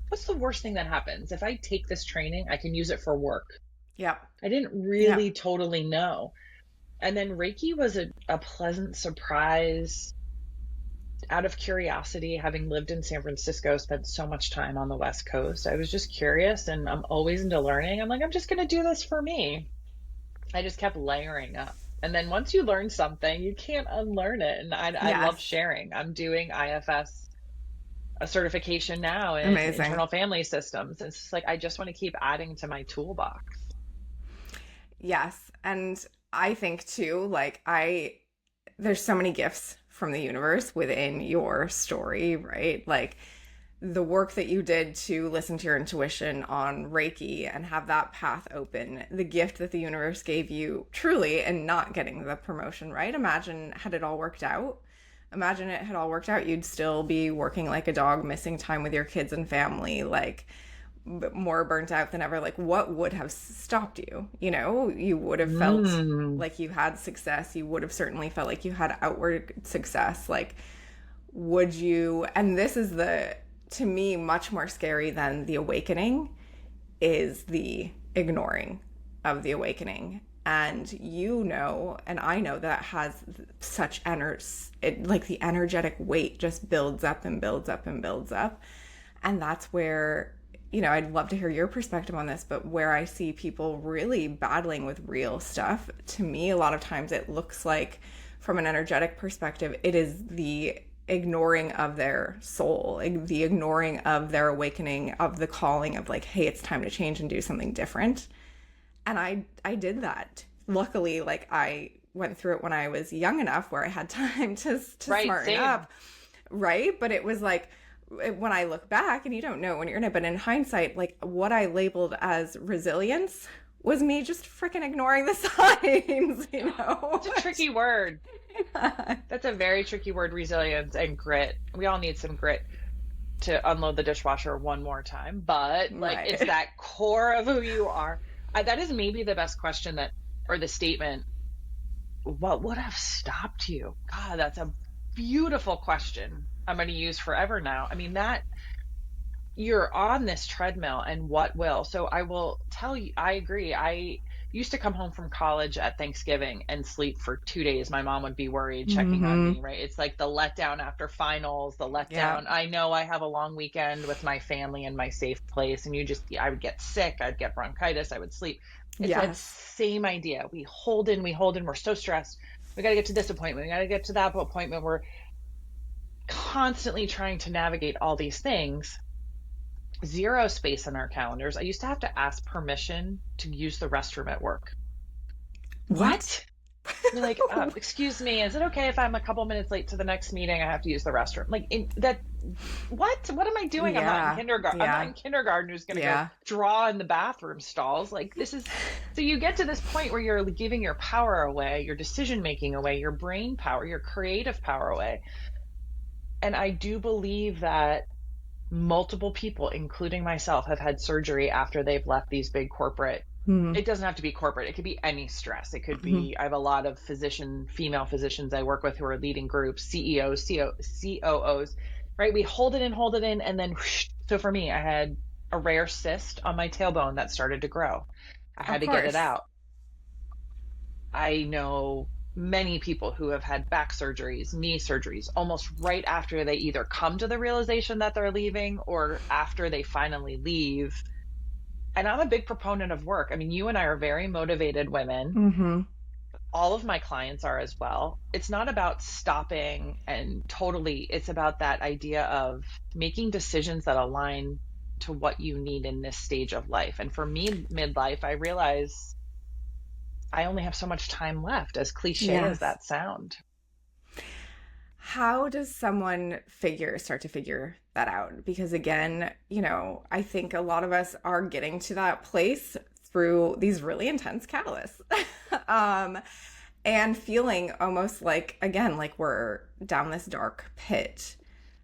what's the worst thing that happens? If I take this training, I can use it for work. Yep. I didn't really Yep. totally know. And then Reiki was a pleasant surprise out of curiosity, having lived in San Francisco, spent so much time on the West Coast. I was just curious and I'm always into learning. I'm like, I'm just going to do this for me. I just kept layering up. And then once you learn something, you can't unlearn it. And I love Yes. sharing. I'm doing IFS, a certification now in Amazing. internal family systems. It's just like, I just want to keep adding to my toolbox. Yes. And I think too, like, there's so many gifts from the universe within your story, right? Like, the work that you did to listen to your intuition on Reiki and have that path open, the gift that the universe gave you truly and not getting the promotion, right? Imagine had it all worked out. Imagine it had all worked out. You'd still be working like a dog, missing time with your kids and family, like more burnt out than ever. Like, what would have stopped you? You know, you would have felt Mm. like you had success. You would have certainly felt like you had outward success. Like, would you, and this is the, to me, much more scary than the awakening is the ignoring of the awakening. And you know, and I know that has such like the energetic weight just builds up and builds up and builds up. And that's where, I'd love to hear your perspective on this, but where I see people really battling with real stuff, to me, a lot of times it looks like, from an energetic perspective, it is the ignoring of their soul, the ignoring of their awakening, of the calling of like, hey, it's time to change and do something different. And I did that. Luckily, like, I went through it when I was young enough where I had time to Right, smarten same. up, right? But it was like, when I look back, and you don't know when you're in it, but in hindsight, like, what I labeled as resilience was me just freaking ignoring the signs, It's a tricky word. Yeah. That's a very tricky word, resilience and grit. We all need some grit to unload the dishwasher one more time, but like it's Right. that core of who you are. That is maybe the best question that, or the statement, what would have stopped you? God, that's a beautiful question. I'm going to use forever now. I mean, that you're on this treadmill and what will. So I will tell you, I agree. I used to come home from college at Thanksgiving and sleep for 2 days. My mom would be worried, checking on Mm-hmm. me, right? It's like the letdown after finals, the Yeah. letdown. I know I have a long weekend with my family in my safe place, and I would get sick, I'd get bronchitis, I would sleep. It's that Yes. same idea. We hold in, we're so stressed. We got to get to this appointment, we got to get to that appointment. We're constantly trying to navigate all these things, zero space in our calendars. I used to have to ask permission to use the restroom at work. What? What? You're like, excuse me, is it okay if I'm a couple minutes late to the next meeting? I have to use the restroom. Like, what? What am I doing? I'm not in Yeah. kindergarten. I'm not Yeah. in kindergarten who's going to go Yeah. draw in the bathroom stalls. Like, this is, so you get to this point where you're giving your power away, your decision making away, your brain power, your creative power away. And I do believe that multiple people, including myself, have had surgery after they've left these big corporate. Mm-hmm. It doesn't have to be corporate. It could be any stress. It could Mm-hmm. be, I have a lot of female physicians I work with who are leading groups, CEOs, COOs, right? We hold it in, and then whoosh. So for me, I had a rare cyst on my tailbone that started to grow. I Of had to get it course. out. I know many people who have had back surgeries, knee surgeries, almost right after they either come to the realization that they're leaving or after they finally leave. And I'm a big proponent of work. I mean, you and I are very motivated women. Mm-hmm. All of my clients are as well. It's not about stopping and totally, it's about that idea of making decisions that align to what you need in this stage of life. And for me, midlife, I realize I only have so much time left, as cliche as Yes. that sound. How does someone start to figure that out? Because again, I think a lot of us are getting to that place through these really intense catalysts. um, and feeling almost like, again, like we're down this dark pit.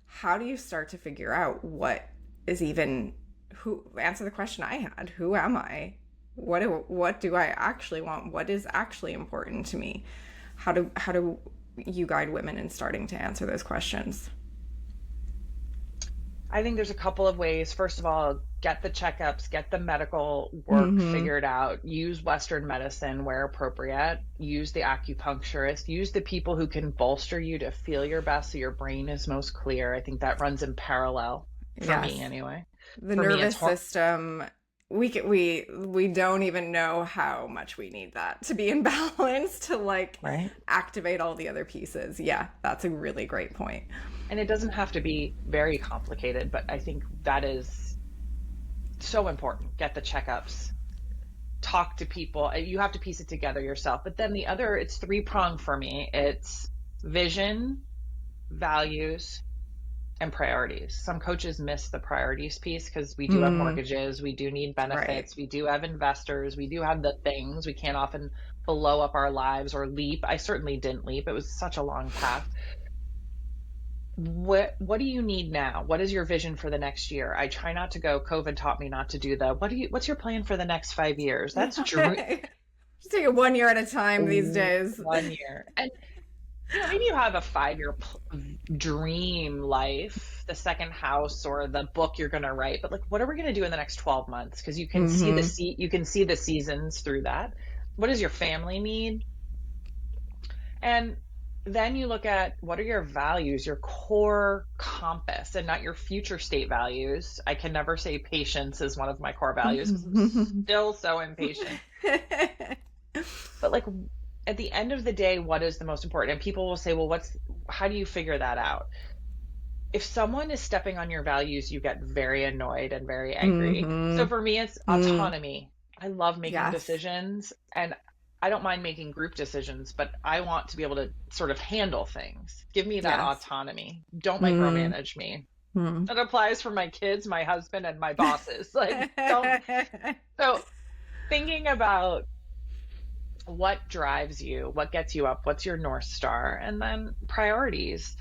How do you start to figure out what is even, who, answer the question I had, who am I? What do I actually want? What is actually important to me? How do you guide women in starting to answer those questions? I think there's a couple of ways. First of all, get the checkups, get the medical work Mm-hmm. figured out, use Western medicine where appropriate, use the acupuncturist, use the people who can bolster you to feel your best so your brain is most clear. I think that runs in parallel for me Yes. anyway. The For me, nervous system, we don't even know how much we need that to be in balance to like right. activate all the other pieces. Yeah, that's a really great point. And it doesn't have to be very complicated, but I think that is so important. Get the checkups, talk to people. You have to piece it together yourself. But then the other, it's three pronged for me. It's vision, values, and priorities. Some coaches miss the priorities piece because we do have Mm, mortgages, we do need right. benefits, we do have investors, we do have the things. We can't often blow up our lives or leap. I certainly didn't leap. It was such a long path. What do you need now? What is your vision for the next year? I try not to go, COVID taught me not to do the what's your plan for the next 5 years? That's Just take it 1 year at a time these days. 1 year. And maybe you have a 5 year dream life, the second house or the book you're going to write, but like, what are we going to do in the next 12 months? Because Mm-hmm. you can see the seasons through that. What does your family need? And then you look at what are your values, your core compass, and not your future state values. I can never say patience is one of my core values because I'm still so impatient. But like at the end of the day, what is the most important? And people will say, well, how do you figure that out? If someone is stepping on your values, you get very annoyed and very angry. So Mm-hmm. for me, it's Mm. autonomy. I love making Yes. decisions and I don't mind making group decisions, but I want to be able to sort of handle things. Give me that Yes. autonomy. Don't Mm. micromanage me. Mm. That applies for my kids, my husband, and my bosses. Like, don't. So thinking about what drives you, what gets you up, what's your North Star, and then priorities.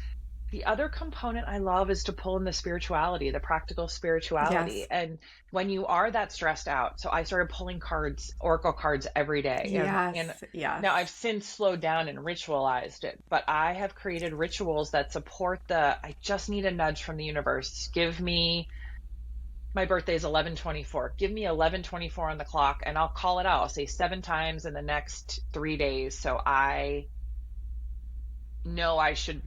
The other component I love is to pull in the spirituality, the practical spirituality. Yes. And when you are that stressed out, so I started pulling cards, oracle cards every day. And Yes. now I've Yes. since slowed down and ritualized it, but I have created rituals that support I just need a nudge from the universe. Give me, my birthday is 11/24. Give me 11/24 on the clock and I'll call it out. I'll say 7 times in the next 3 days. So I know I should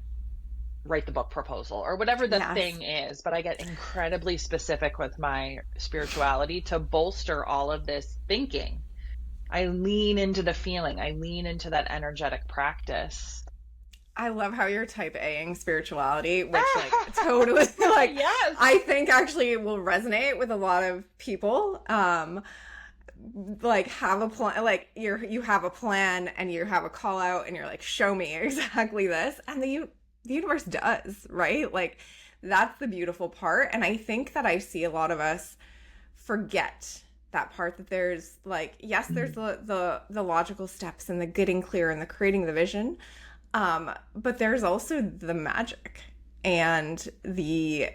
write the book proposal or whatever the Yes. thing is, but I get incredibly specific with my spirituality to bolster all of this thinking. I lean into the feeling, I lean into that energetic practice. I love how you're type Aing spirituality, which like totally like Yes. I think actually will resonate with a lot of people. Like have a plan, like you have a plan and you have a call out and you're like, show me exactly this, and the universe does, right? Like that's the beautiful part. And I think that I see a lot of us forget that part, that there's like, yes, there's the logical steps and the getting clear and the creating the vision, but there's also the magic and the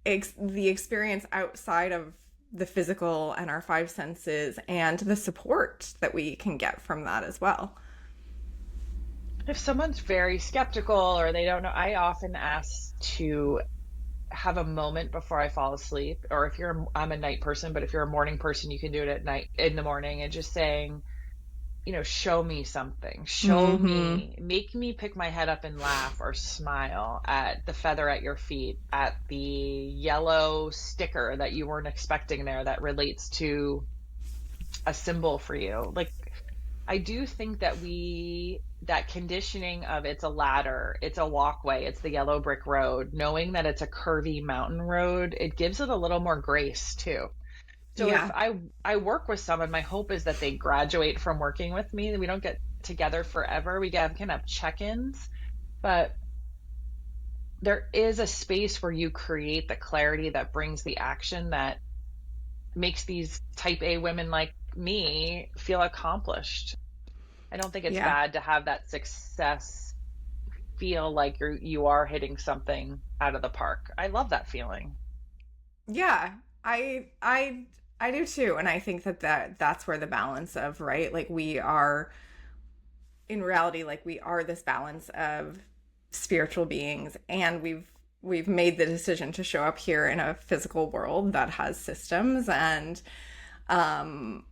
experience outside of the physical and our five senses and the support that we can get from that as well. If someone's very skeptical or they don't know, I often ask to have a moment before I fall asleep. Or if I'm a night person, but if you're a morning person, you can do it at night, in the morning, and just saying, show me something, show Mm-hmm. me, make me pick my head up and laugh or smile at the feather at your feet, at the yellow sticker that you weren't expecting there that relates to a symbol for you. Like, I do think that that conditioning of it's a ladder, it's a walkway, it's the yellow brick road, knowing that it's a curvy mountain road, it gives it a little more grace too. So if Yeah. I work with someone, my hope is that they graduate from working with me, that we don't get together forever. We can have check-ins, but there is a space where you create the clarity that brings the action that makes these type A women like me feel accomplished. I don't think it's Yeah. bad to have that success feel like you are hitting something out of the park. I love that feeling. Yeah. I do too. And I think that's where the balance of, right? Like we are in reality, like we are this balance of spiritual beings, and we've made the decision to show up here in a physical world that has systems and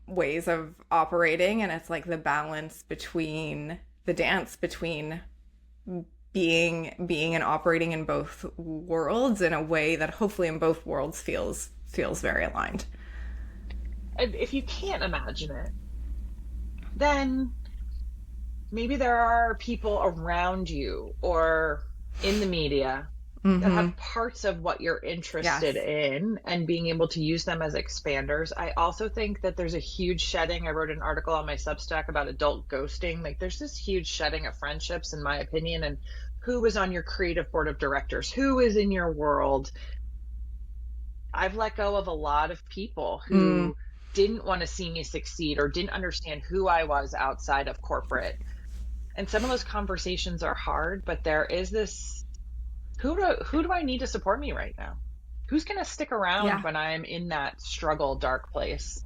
ways of operating, and it's like the balance between the dance between being and operating in both worlds in a way that hopefully in both worlds feels very aligned. And if you can't imagine it, then maybe there are people around you or in the media that Mm-hmm. have parts of what you're interested Yes. in and being able to use them as expanders. I also think that there's a huge shedding. I wrote an article on my Substack about adult ghosting. Like there's this huge shedding of friendships, in my opinion, and who is on your creative board of directors, who is in your world. I've let go of a lot of people Mm, who didn't want to see me succeed or didn't understand who I was outside of corporate. And some of those conversations are hard, but there is this, who do I need to support me right now? Who's going to stick around yeah. when I'm in that struggle dark place?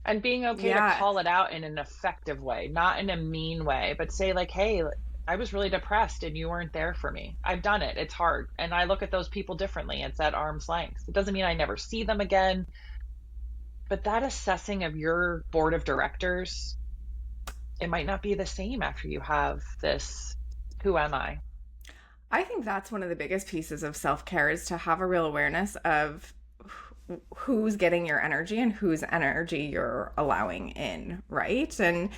And being okay to Yeah. call it out in an effective way, not in a mean way, but say like, hey, I was really depressed and you weren't there for me. I've done it. It's hard. And I look at those people differently. It's at arm's length. It doesn't mean I never see them again, but that assessing of your board of directors, it might not be the same after you have this, who am I? I think that's one of the biggest pieces of self-care is to have a real awareness of who's getting your energy and whose energy you're allowing in, right? And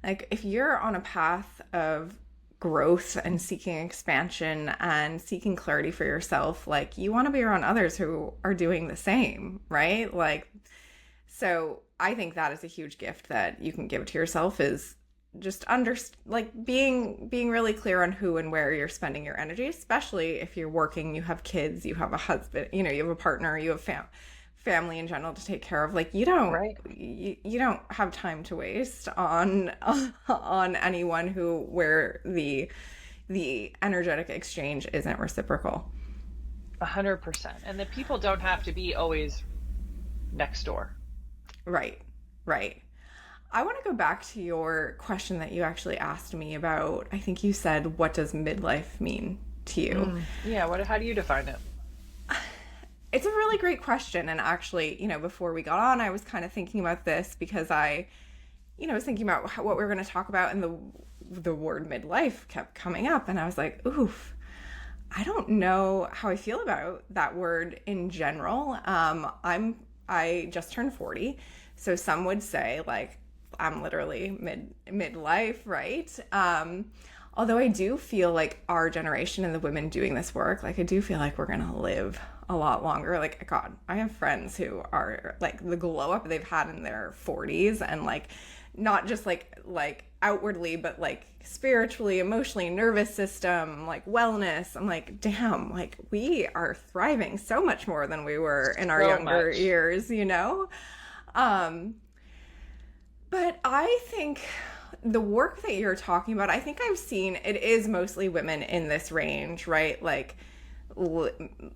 like if you're on a path of growth and seeking expansion and seeking clarity for yourself, like you want to be around others who are doing the same, right? Like so I think that is a huge gift that you can give to yourself is just like being really clear on who and where you're spending your energy, especially if you're working, you have kids, you have a husband, you know, you have a partner, you have family in general to take care of. Like Right. you don't have time to waste on on anyone who where the energetic exchange isn't reciprocal. 100%. And the people don't have to be always next door. Right. Right. I want to go back to your question that you actually asked me about. I think you said, what does midlife mean to you? Yeah. How do you define it? It's a really great question. And actually, you know, before we got on, I was kind of thinking about this because was thinking about what we were going to talk about, and the word midlife kept coming up. And I was like, oof, I don't know how I feel about that word in general. I just turned 40. So some would say like I'm literally midlife, right? Although I do feel like our generation and the women doing this work, like I do feel like we're gonna live a lot longer. Like God, I have friends who are like the glow up they've had in their 40s, and like not just like outwardly, but like spiritually, emotionally, nervous system, like wellness. I'm like, damn, like we are thriving so much more than we were in our So younger much. years, you know? Um, but I think the work that you're talking about, I think I've seen it is mostly women in this range, right? Like l-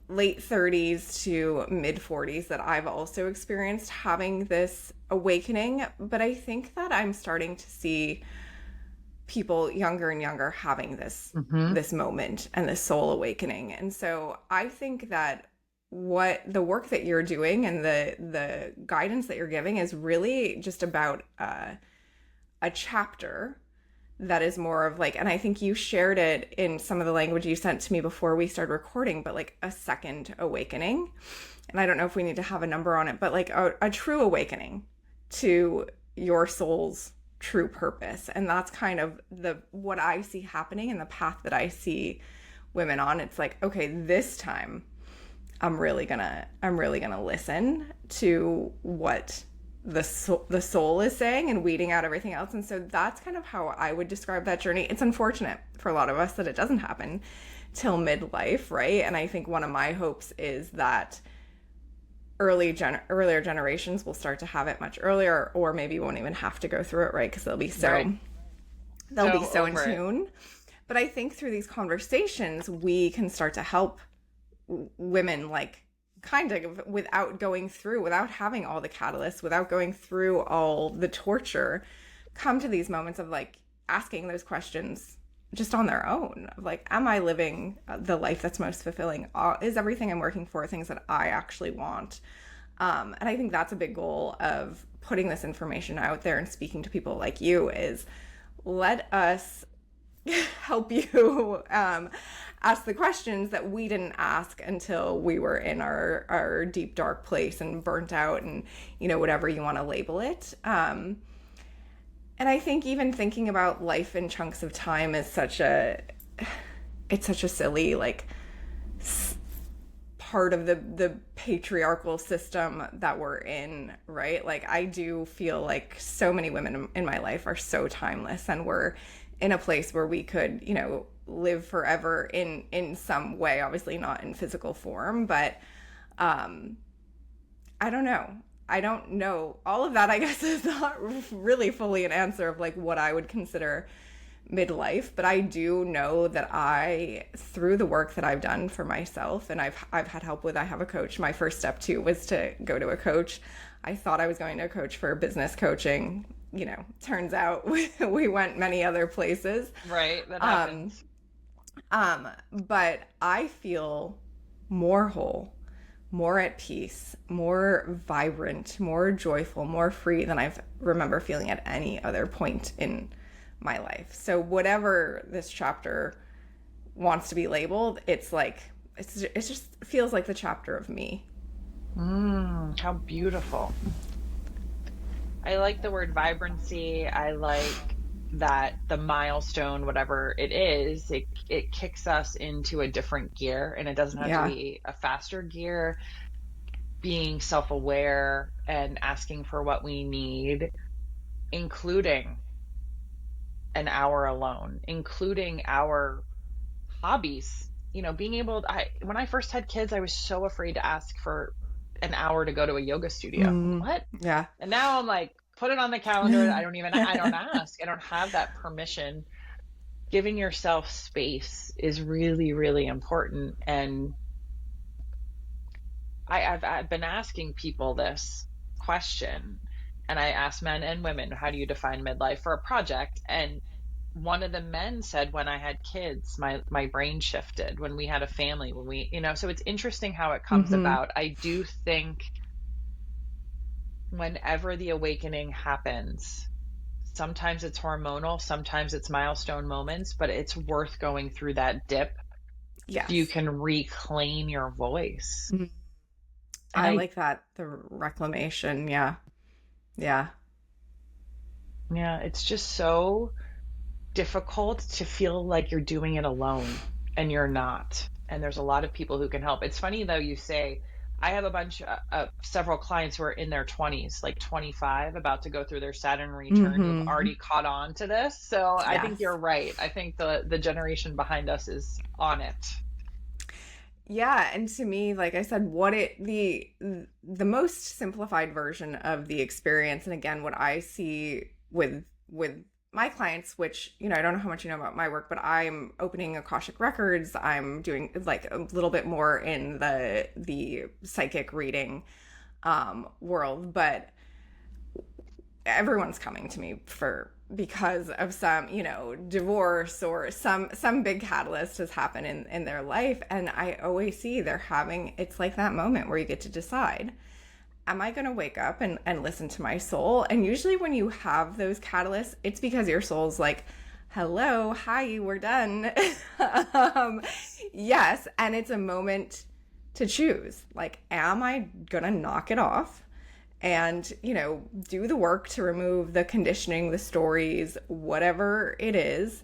late 30s to mid 40s that I've also experienced having this awakening. But I think that I'm starting to see people younger and younger having Hmm. this moment and this soul awakening. And so I think that what the work that you're doing and the guidance that you're giving is really just about a chapter that is more of like, and I think you shared it in some of the language you sent to me before we started recording, but like a second awakening. And I don't know if we need to have a number on it, but like a true awakening to your soul's true purpose. And that's kind of the what I see happening in the path that I see women on. It's like, okay, this time I'm really gonna listen to what the soul is saying and weeding out everything else. And so that's kind of how I would describe that journey. It's unfortunate for a lot of us that it doesn't happen till midlife, right? And I think one of my hopes is that earlier generations will start to have it much earlier, or maybe won't even have to go through it, right? Because Right. they'll be So so in over it. tune. But I think through these conversations we can start to help women, like kind of without having all the catalysts, without going through all the torture, come to these moments of like asking those questions just on their own. Like, am I living the life that's most fulfilling? Is everything I'm working for things that I actually want? And I think that's a big goal of putting this information out there and speaking to people like you is let us help you ask the questions that we didn't ask until we were in our deep, dark place and burnt out and, whatever you want to label it. And I think even thinking about life in chunks of time is it's such a silly, like, part of the patriarchal system that we're in, right? Like, I do feel like so many women in my life are so timeless, and we're in a place where we could, live forever in some way, obviously not in physical form, but I don't know. I don't know. All of that, I guess, is not really fully an answer of like what I would consider midlife, but I do know that through the work that I've done for myself, and I've had help with, I have a coach. My first step too was to go to a coach. I thought I was going to a coach for business coaching. Turns out we went many other places. Right, that happens. But I feel more whole, more at peace, more vibrant, more joyful, more free than I remember feeling at any other point in my life. So whatever this chapter wants to be labeled, it's just feels like the chapter of me. How beautiful. I like the word vibrancy. I like that the milestone, whatever it is, it kicks us into a different gear, and it doesn't have to be a faster gear. Being self-aware and asking for what we need, including an hour alone, including our hobbies. Being able to, when I first had kids, I was so afraid to ask for an hour to go to a yoga studio. What? Yeah. And now I'm like, put it on the calendar. I don't ask. I don't have that permission. Giving yourself space is really, really important. And I've been asking people this question, and I asked men and women, how do you define midlife, for a project? And one of the men said, when I had kids, my brain shifted. When we had a family, when we, so it's interesting how it comes about. I do think whenever the awakening happens, sometimes it's hormonal, sometimes it's milestone moments, but it's worth going through that dip. Yes. So you can reclaim your voice. I like that. The reclamation. Yeah. Yeah. Yeah. It's just so difficult to feel like you're doing it alone, and you're not. And there's a lot of people who can help. It's funny though, you say, I have a bunch of several clients who are in their 20s, like 25, about to go through their Saturn return, who've already caught on to this. So I think you're right. I think the generation behind us is on it. Yeah, and to me, like I said, the most simplified version of the experience, and again, what I see with my clients, which, I don't know how much you know about my work, but I'm opening Akashic records. I'm doing like a little bit more in the psychic reading world, but everyone's coming to me because of some, divorce or some big catalyst has happened in their life. And I always see it's like that moment where you get to decide, am I going to wake up and listen to my soul? And usually when you have those catalysts, it's because your soul's like, hello, hi, we're done. Yes. And it's a moment to choose. Like, am I going to knock it off and, do the work to remove the conditioning, the stories, whatever it is,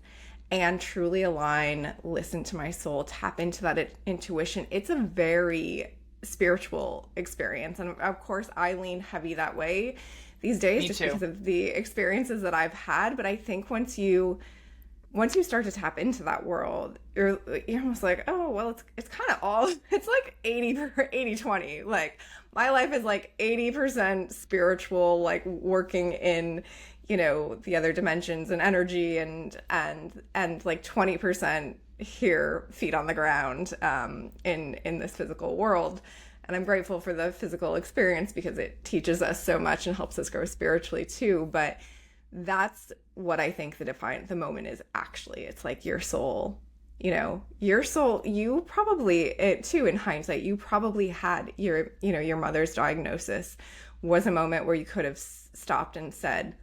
and truly align, listen to my soul, tap into that intuition? It's a very spiritual experience. And of course, I lean heavy that way these days just because of the experiences that I've had. But I think once you start to tap into that world, you're almost like, oh, well, it's kind of all, it's like 80-20. Like, my life is like 80% spiritual, like working in, the other dimensions and energy, and like 20% here, feet on the ground, in this physical world. And I'm grateful for the physical experience because it teaches us so much and helps us grow spiritually too. But that's what I think the moment is actually. It's like your soul, your soul, you probably, it too, in hindsight, you probably had your mother's diagnosis was a moment where you could have stopped and said,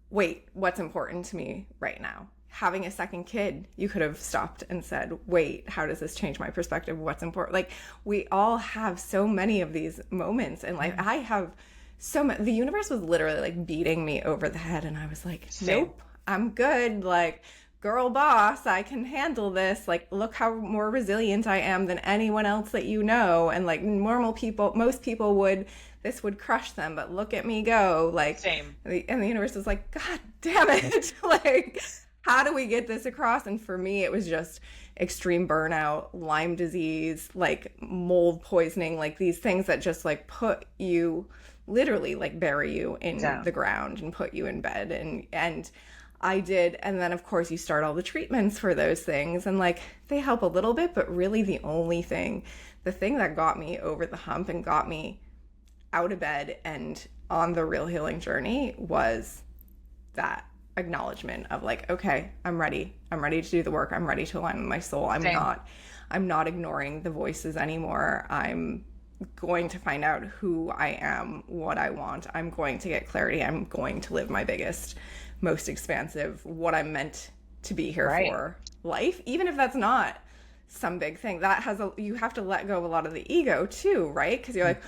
wait, what's important to me right now? Having a second kid, you could have stopped and said, wait, how does this change my perspective? What's important? Like, we all have so many of these moments in life. I have so much. The universe was literally like beating me over the head. And I was like, nope, I'm good. Like, girl boss, I can handle this. Like, look how more resilient I am than anyone else that you know. And like normal people, most people this would crush them, but look at me go. Like, Same. And the universe was like, God damn it. Like, how do we get this across? And for me, it was just extreme burnout, Lyme disease, like mold poisoning, like these things that just like put you literally like bury you in the ground and put you in bed. And I did. And then of course you start all the treatments for those things and like they help a little bit, but really the thing that got me over the hump and got me out of bed and on the real healing journey was that acknowledgement of like, okay, I'm ready to do the work. I'm ready to align with my soul. I'm not ignoring the voices anymore. I'm going to find out who I am, what I want. I'm going to get clarity. I'm going to live my biggest, most expansive, what I'm meant to be here for life, even if that's not some big thing. You have to let go of a lot of the ego too, right? Because you're like,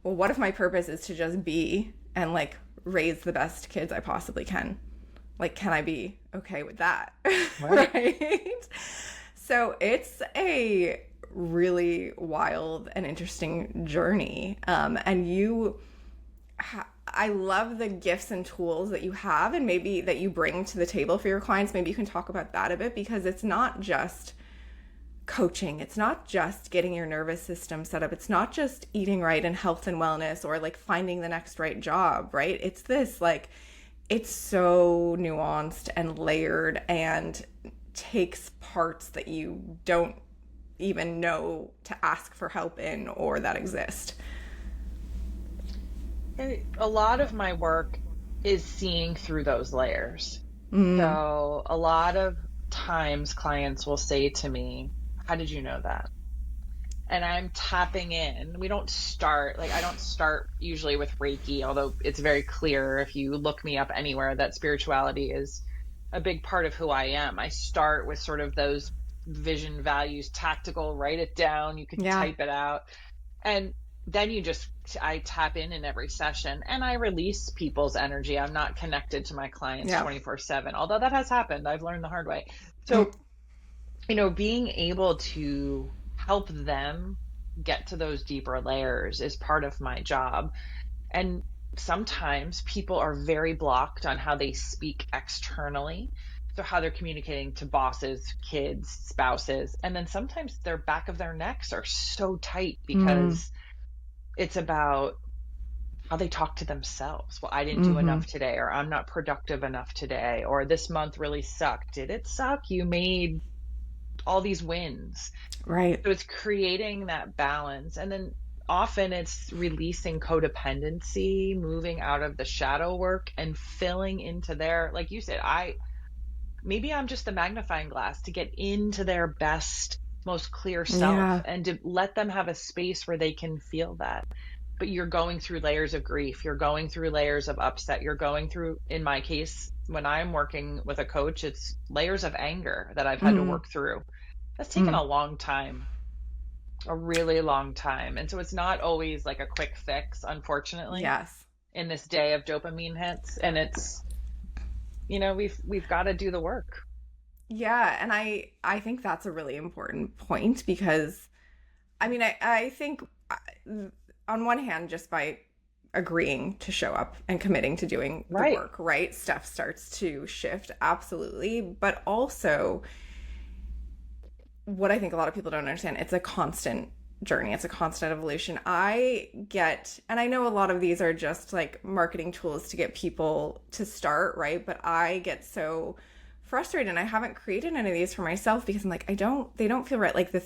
well, what if my purpose is to just be and like raise the best kids I possibly can? Like, can I be okay with that? Right? So it's a really wild and interesting journey. And I love the gifts and tools that you have and maybe that you bring to the table for your clients. Maybe you can talk about that a bit, because it's not just coaching. It's not just getting your nervous system set up. It's not just eating right and health and wellness or like finding the next right job, right? It's this like, it's so nuanced and layered and takes parts that you don't even know to ask for help in or that exist. A lot of my work is seeing through those layers. So a lot of times clients will say to me, how did you know that? And I'm tapping in. I don't start usually with Reiki, although it's very clear if you look me up anywhere that spirituality is a big part of who I am. I start with sort of those vision, values, tactical, write it down. You can type it out. And then I tap in every session and I release people's energy. I'm not connected to my clients 24/7, although that has happened. I've learned the hard way. So, being able to help them get to those deeper layers is part of my job. And sometimes people are very blocked on how they speak externally. So how they're communicating to bosses, kids, spouses. And then sometimes their back of their necks are so tight because it's about how they talk to themselves. Well, I didn't do enough today, or I'm not productive enough today, or this month really sucked. Did it suck? You made all these wins. Right. So it's creating that balance. And then often it's releasing codependency, moving out of the shadow work and filling into their, like you said, maybe I'm just the magnifying glass to get into their best, most clear self and to let them have a space where they can feel that. But you're going through layers of grief. You're going through layers of upset. You're going through, in my case, when I'm working with a coach, it's layers of anger that I've had to work through. That's taken a long time, a really long time. And so it's not always like a quick fix, unfortunately. Yes. In this day of dopamine hits. And it's, we've got to do the work. Yeah. And I think that's a really important point because, I think on one hand, just by agreeing to show up and committing to doing the work, right? Stuff starts to shift. Absolutely. But also, what I think a lot of people don't understand, it's a constant journey. It's a constant evolution. And I know a lot of these are just like marketing tools to get people to start, right? But I get so frustrated and I haven't created any of these for myself because I'm like, they don't feel right. Like the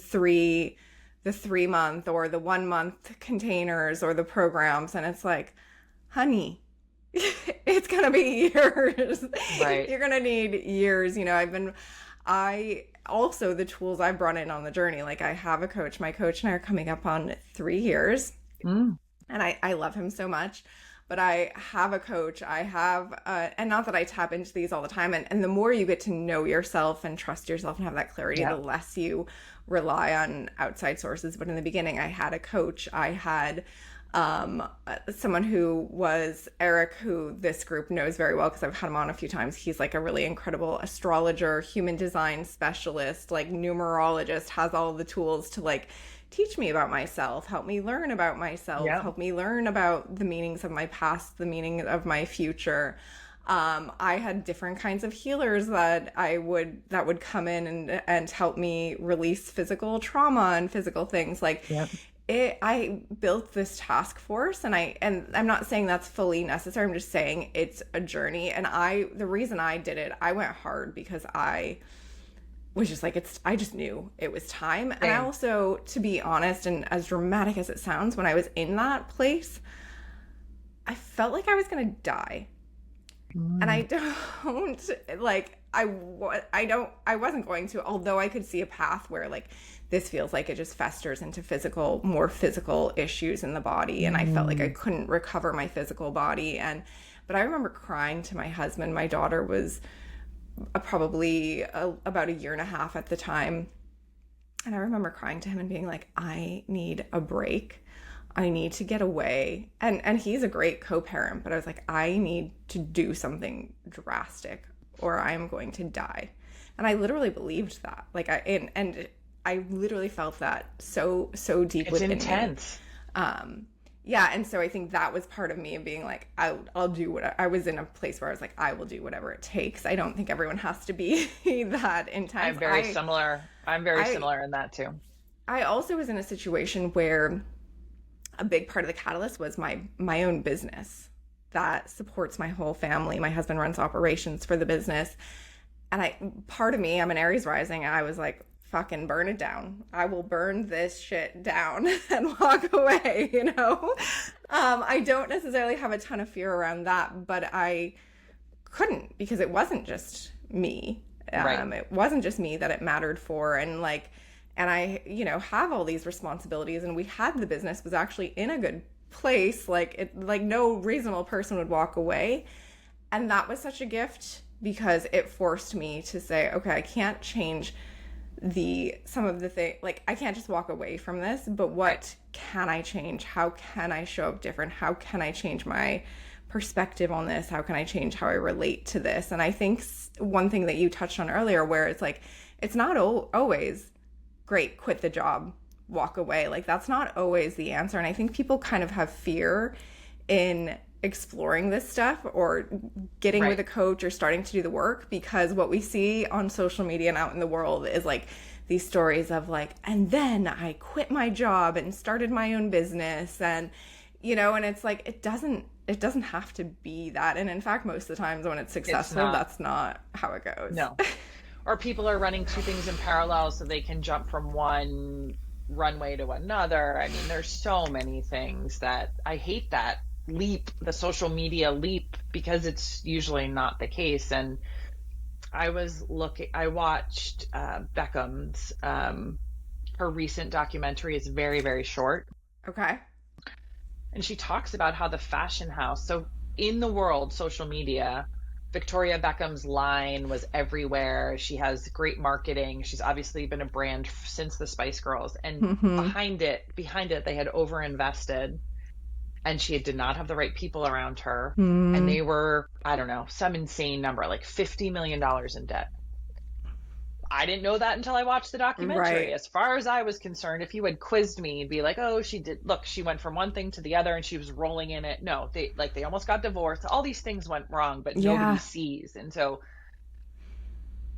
3-month or the 1-month containers or the programs. And it's like, honey, it's gonna be years. Right. You're gonna need years. I also, the tools I've brought in on the journey, like I have a coach. My coach and I are coming up on 3 years, Mm, and I love him so much. But I have a coach. I have, and not that I tap into these all the time. And the more you get to know yourself and trust yourself and have that clarity, the yeah. less you rely on outside sources. But in the beginning, I had a coach. I had someone who was Eric, who this group knows very well because I've had him on a few times. He's like a really incredible astrologer, human design specialist, like numerologist, has all the tools to like teach me about myself, help me learn about myself, Yeah. help me learn about the meanings of my past, the meaning of my future. I had different kinds of healers that would come in and help me release physical trauma and physical things. Like Yeah. I built this task force, and I'm not saying that's fully necessary. I'm just saying it's a journey. And the reason I did it, I went hard because I was just like, I just knew it was time. And I Same. also, to be honest, and as dramatic as it sounds, when I was in that place, I felt like I was going to die. And I Mm, don't like I wasn't going to, although I could see a path where like this feels like it just festers into more physical issues in the body, and I felt like I mm, couldn't recover my physical body. And but I remember crying to my husband. My daughter was probably about a year and a half at the time, and I remember crying to him and being like, I need a break. I need to get away. And he's a great co-parent, but I was like, I need to do something drastic or I'm going to die. And I literally believed that. Like and I literally felt that so deep it's within me. intense. Um yeah, and so I think that was part of me of being like, I'll do what I was in a place where I was like, I will do whatever it takes. I don't think everyone has to be that intense. I'm very similar. I'm very I similar in that too. I also was in a situation where a big part of the catalyst was my own business that supports my whole family. My husband runs operations for the business. And part of me, I'm an Aries rising, and I was like, fucking burn it down. I will burn this shit down and walk away, you know? I don't necessarily have a ton of fear around that, but I couldn't because it wasn't just me. Right. It wasn't just me that it mattered for. And I, have all these responsibilities, and we had the business was actually in a good place. Like no reasonable person would walk away. And that was such a gift because it forced me to say, okay, I can't change some of the thing, like I can't just walk away from this, but Right. what can I change? How can I show up different? How can I change my perspective on this? How can I change how I relate to this? And I think one thing that you touched on earlier, where it's like, it's not always great, quit the job, walk away. Like that's not always the answer. And I think people kind of have fear in exploring this stuff or getting with Right. a coach or starting to do the work, because what we see on social media and out in the world is like these stories of like, and then I quit my job and started my own business, and and it's like it doesn't have to be that. And in fact, most of the times when it's It's successful, not. that's not how it goes. No. Or people are running two things in parallel so they can jump from one runway to another. I mean, there's so many things that I hate that leap, the social media leap, because it's usually not the case. And I watched Beckham's, her recent documentary is very, very short. Okay. And she talks about how the fashion house, so in the world, social media, Victoria Beckham's line was everywhere. She has great marketing. She's obviously been a brand since the Spice Girls. And Mm-hmm. behind it, they had overinvested, and she did not have the right people around her. And Mm, they were, I don't know, some insane number, like $50 million in debt. I didn't know that until I watched the documentary. right. As far as I was concerned, if you had quizzed me, you'd be like, "Oh, she went from one thing to the other and she was rolling in it." No, they almost got divorced. All these things went wrong, but nobody Yeah. sees. And so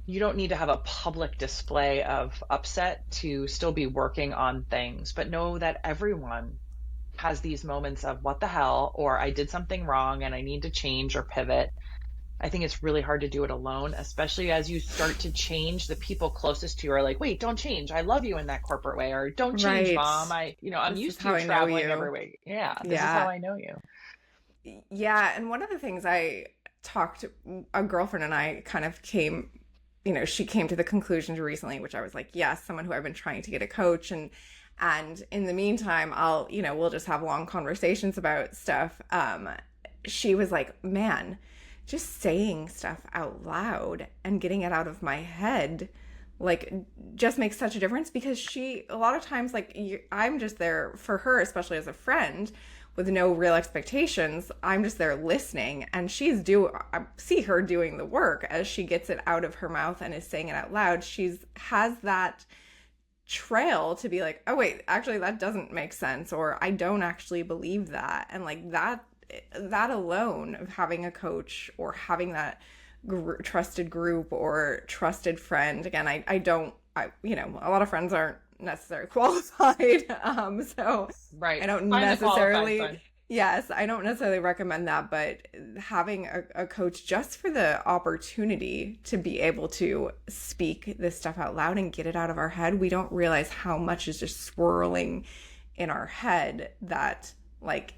you don't need to have a public display of upset to still be working on things, but know that everyone has these moments of what the hell, or I did something wrong and I need to change or pivot. I think it's really hard to do it alone, especially as you start to change. The people closest to you are like, wait, don't change. I love you in that corporate way. Or don't change, Right. mom. I'm This is used to how you I know traveling every you. way. Yeah, this is how Yeah. I know you. Yeah, and one of the things I talked, a girlfriend and I kind of came, she came to the conclusion to recently, which I was like, yes, someone who I've been trying to get a coach, and in the meantime, we'll just have long conversations about stuff. She was like, man, just saying stuff out loud and getting it out of my head like just makes such a difference because she a lot of times I'm just there for her, especially as a friend with no real expectations. I'm just there listening, and I see her doing the work as she gets it out of her mouth and is saying it out loud. She's has that trail to be like, oh wait, actually that doesn't make sense, or I don't actually believe that. And like that alone of having a coach or having that trusted group or trusted friend. Again, I don't, a lot of friends aren't necessarily qualified. So Right. I don't Find the qualified necessarily, friend. yes, I don't necessarily recommend that, but having a coach just for the opportunity to be able to speak this stuff out loud and get it out of our head, we don't realize how much is just swirling in our head that like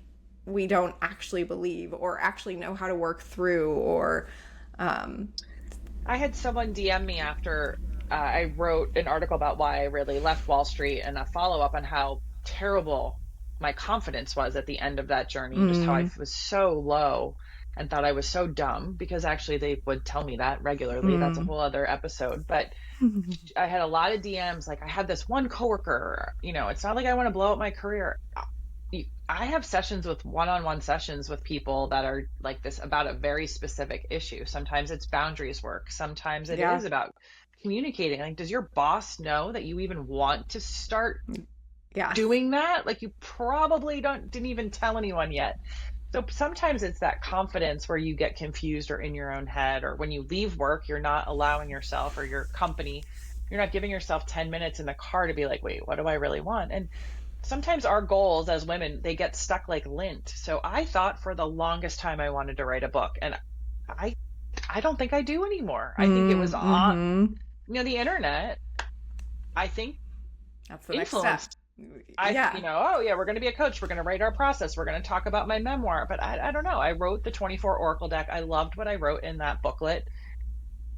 we don't actually believe or actually know how to work through or um, I had someone DM me after I wrote an article about why I really left Wall Street and a follow up on how terrible my confidence was at the end of that journey, just how I mm, was so low and thought I was so dumb because actually they would tell me that regularly. That's a mm. whole other episode. But I had a lot of DMs like, I had this one coworker, it's not like I want to blow up my career. I have sessions with one-on-one sessions with people that are like this about a very specific issue. Sometimes it's boundaries work. Sometimes it Yeah, is about communicating. Like, does your boss know that you even want to start yes, doing that? Like, you probably didn't even tell anyone yet. So sometimes it's that confidence where you get confused or in your own head, or when you leave work, you're not allowing yourself or your company, you're not giving yourself 10 minutes in the car to be like, wait, what do I really want? And sometimes our goals as women, they get stuck like lint. So I thought for the longest time I wanted to write a book, and I I don't think I do anymore. I think it was on, mm-hmm. the internet, I think That's the next step. influenced. Yeah. Oh yeah, we're going to be a coach. We're going to write our process. We're going to talk about my memoir. But I don't know. I wrote the 24 Oracle deck. I loved what I wrote in that booklet.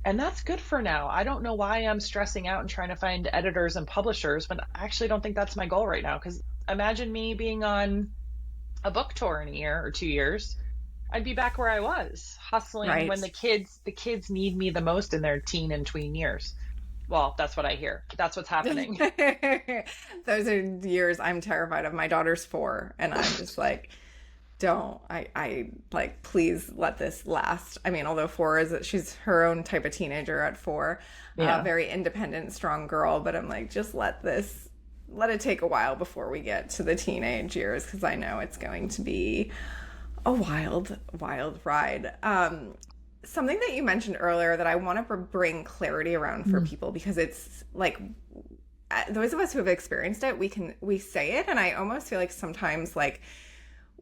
And that's good for now. I don't know why I'm stressing out and trying to find editors and publishers, but I actually don't think that's my goal right now. Because imagine me being on a book tour in a year or 2 years. I'd be back where I was, hustling when Right. the kids need me the most in their teen and tween years. Well, that's what I hear. That's what's happening. Those are years I'm terrified of. My daughter's 4, and I'm just like, don't. I like, please let this last. I mean, although 4 she's her own type of teenager at 4, Yeah. very independent, strong girl. But I'm like, just let it take a while before we get to the teenage years, because I know it's going to be a wild, wild ride. Something that you mentioned earlier that I want to bring clarity around for people, because it's like those of us who have experienced it, we say it, and I almost feel like sometimes like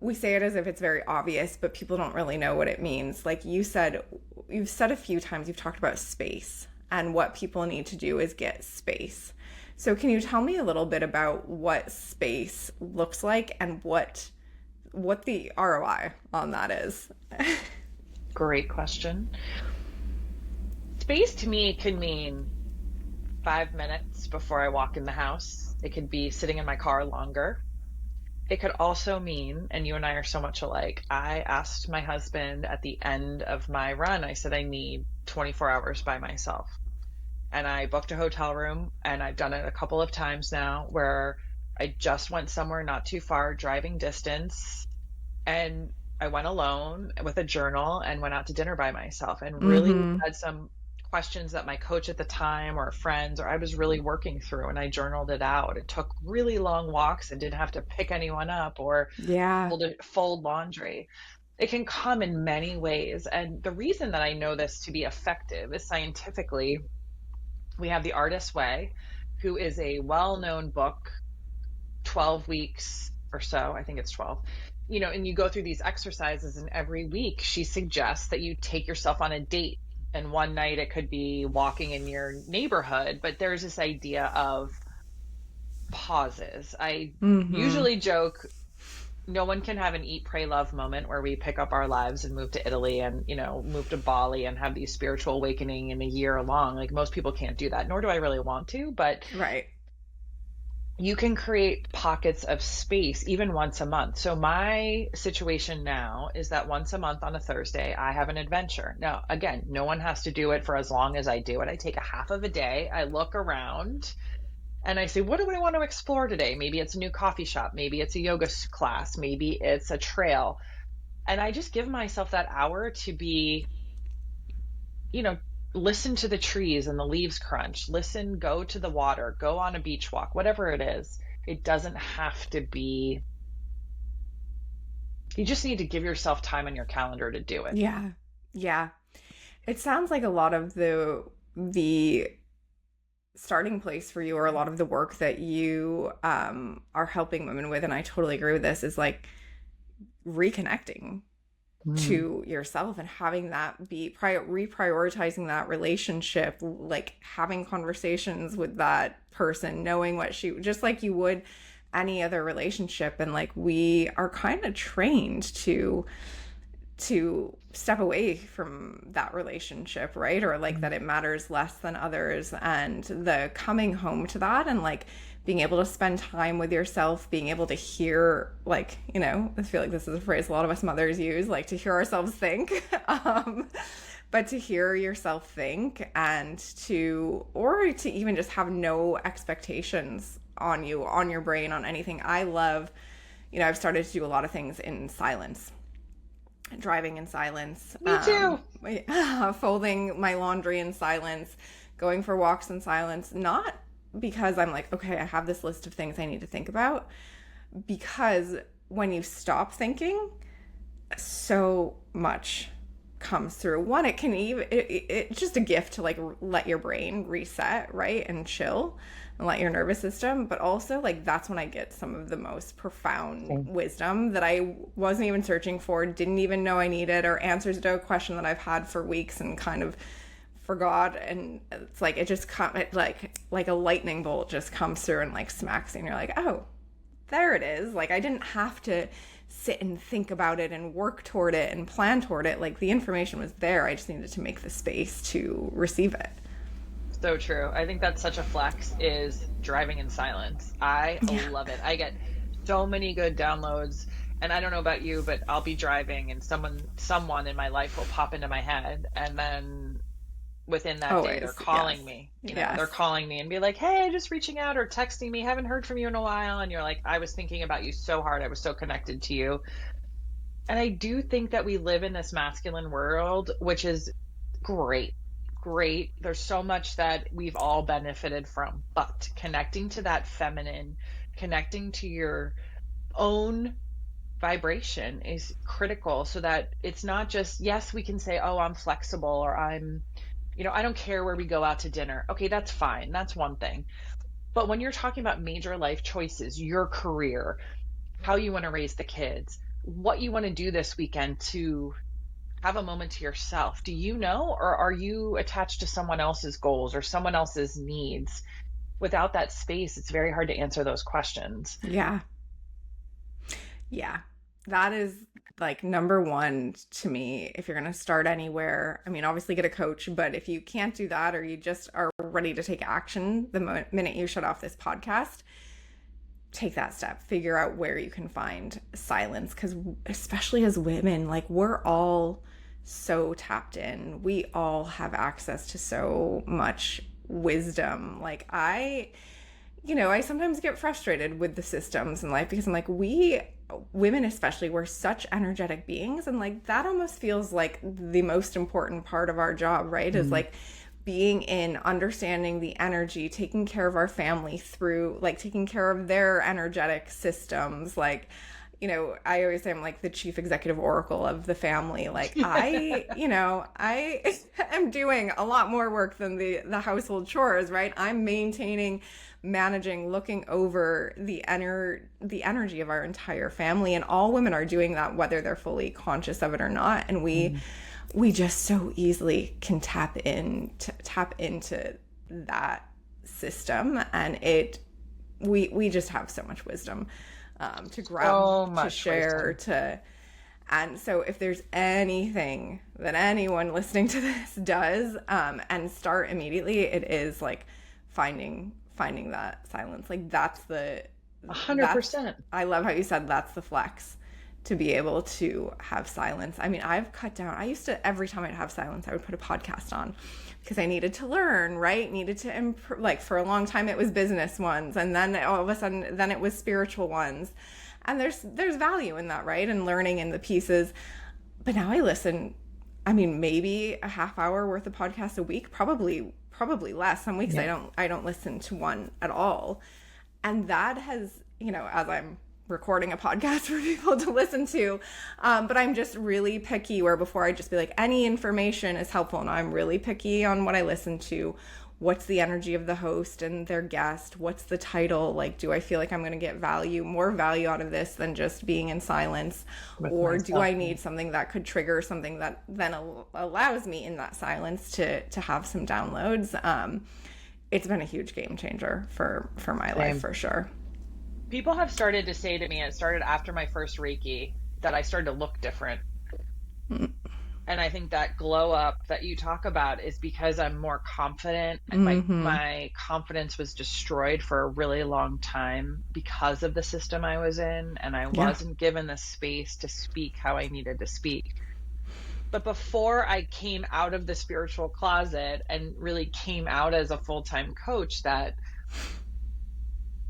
we say it as if it's very obvious, but people don't really know what it means. Like you've said a few times, you've talked about space, and what people need to do is get space. So can you tell me a little bit about what space looks like and what the ROI on that is? Great question. Space to me can mean 5 minutes before I walk in the house. It could be sitting in my car longer. It could also mean, and you and I are so much alike, I asked my husband at the end of my run, I said, I need 24 hours by myself. And I booked a hotel room, and I've done it a couple of times now where I just went somewhere not too far, driving distance, and I went alone with a journal and went out to dinner by myself and really Mm-hmm. had some questions that my coach at the time or friends or I was really working through, and I journaled it out. It took really long walks and didn't have to pick anyone up or Yeah. fold laundry. It can come in many ways. And the reason that I know this to be effective is scientifically, we have the Artist's Way, who is a well-known book, 12 weeks or so, I think it's 12, and you go through these exercises, and every week she suggests that you take yourself on a date. And one night it could be walking in your neighborhood, but there's this idea of pauses. I Mm-hmm. usually joke no one can have an eat, pray, love moment where we pick up our lives and move to Italy and, move to Bali and have these spiritual awakening in a year long. Like most people can't do that, nor do I really want to, but Right. you can create pockets of space even once a month. So my situation now is that once a month on a Thursday, I have an adventure. Now, again, no one has to do it for as long as I do it. I take a half of a day, I look around, and I say, what do I want to explore today? Maybe it's a new coffee shop. Maybe it's a yoga class. Maybe it's a trail. And I just give myself that hour to be, you know, listen to the trees and the leaves crunch, listen, go to the water, go on a beach walk, whatever it is. It doesn't have to be, you just need to give yourself time on your calendar to do it. Yeah. Yeah. It sounds like a lot of the starting place for you, or a lot of the work that you are helping women with, and I totally agree with this, is like reconnecting to yourself and having that be reprioritizing that relationship, like having conversations with that person, knowing what she, just like you would any other relationship. And like we are kind of trained to step away from that relationship, right? Or like that it matters less than others, and the coming home to that, and like being able to spend time with yourself, being able to hear, like, I feel like this is a phrase a lot of us mothers use, like to hear ourselves think, but to hear yourself think, and or to even just have no expectations on you, on your brain, on anything. I love, I've started to do a lot of things in silence. Driving in silence. Me too. Folding my laundry in silence, going for walks in silence, not because I'm like, okay, I have this list of things I need to think about, because when you stop thinking, so much comes through. One, it can even, it's just a gift to like let your brain reset, right? And chill and let your nervous system. But also like that's when I get some of the most profound wisdom that I wasn't even searching for, didn't even know I needed, or answers to a question that I've had for weeks and kind of forgot. And it's like it just like a lightning bolt just comes through and like smacks you, and you're like, oh, there it is. Like I didn't have to sit and think about it and work toward it and plan toward it. Like the information was there. I just needed to make the space to receive it. So true. I think that's such a flex, is driving in silence. I love it. I get so many good downloads, and I don't know about you, but I'll be driving and someone in my life will pop into my head, and then within that day they're calling me. They're calling me and be like, hey, just reaching out, or texting me, haven't heard from you in a while, and you're like, I was thinking about you so hard, I was so connected to you. And I do think that we live in this masculine world, which is great. There's so much that we've all benefited from, but connecting to that feminine, connecting to your own vibration is critical, so that it's not just, yes, we can say, oh, I'm flexible, or I'm, I don't care where we go out to dinner. Okay, that's fine. That's one thing. But when you're talking about major life choices, your career, how you want to raise the kids, what you want to do this weekend to have a moment to yourself, do you know, or are you attached to someone else's goals or someone else's needs? Without that space, it's very hard to answer those questions. Yeah. That is like number one to me. If you're going to start anywhere, I mean, obviously get a coach, but if you can't do that, or you just are ready to take action the minute you shut off this podcast, take that step, figure out where you can find silence. Because especially as women, like we're all so tapped in. We all have access to so much wisdom. Like I sometimes get frustrated with the systems in life, because I'm like, women especially, we're such energetic beings, and like that almost feels like the most important part of our job, right? Is like being in understanding the energy, taking care of our family through like taking care of their energetic systems. Like, I always say I'm like the chief executive oracle of the family. Like I am doing a lot more work than the household chores, right? I'm maintaining, managing, looking over the energy of our entire family, and all women are doing that, whether they're fully conscious of it or not. And we just so easily can tap into that system, and we just have so much wisdom. to grab, So to much share, wisdom. and so if there's anything that anyone listening to this does, and start immediately, it is like finding that silence. Like that's 100%. I love how you said that's the flex, to be able to have silence. I mean, I've cut down. I used to, every time I'd have silence, I would put a podcast on because I needed to learn, right? Needed to improve. Like for a long time, it was business ones, and then all of a sudden, then it was spiritual ones. And there's value in that, right? And learning in the pieces. But now I listen. I mean, maybe a half hour worth of podcast a week, probably less. Some weeks Yeah. I don't listen to one at all. And that has, as I'm recording a podcast for people to listen to, but I'm just really picky, where before I'd just be like, any information is helpful. And I'm really picky on what I listen to. What's the energy of the host and their guest? What's the title? Like, do I feel like I'm going to get more value out of this than just being in silence? With Or do myself. I need something that could trigger something that then allows me in that silence to have some downloads? It's been a huge game changer for my life, Same. for sure. People have started to say to me, it started after my first Reiki, that I started to look different. And I think that glow up that you talk about is because I'm more confident, and my confidence was destroyed for a really long time because of the system I was in, and I Yeah. wasn't given the space to speak how I needed to speak. But before I came out of the spiritual closet and really came out as a full-time coach, that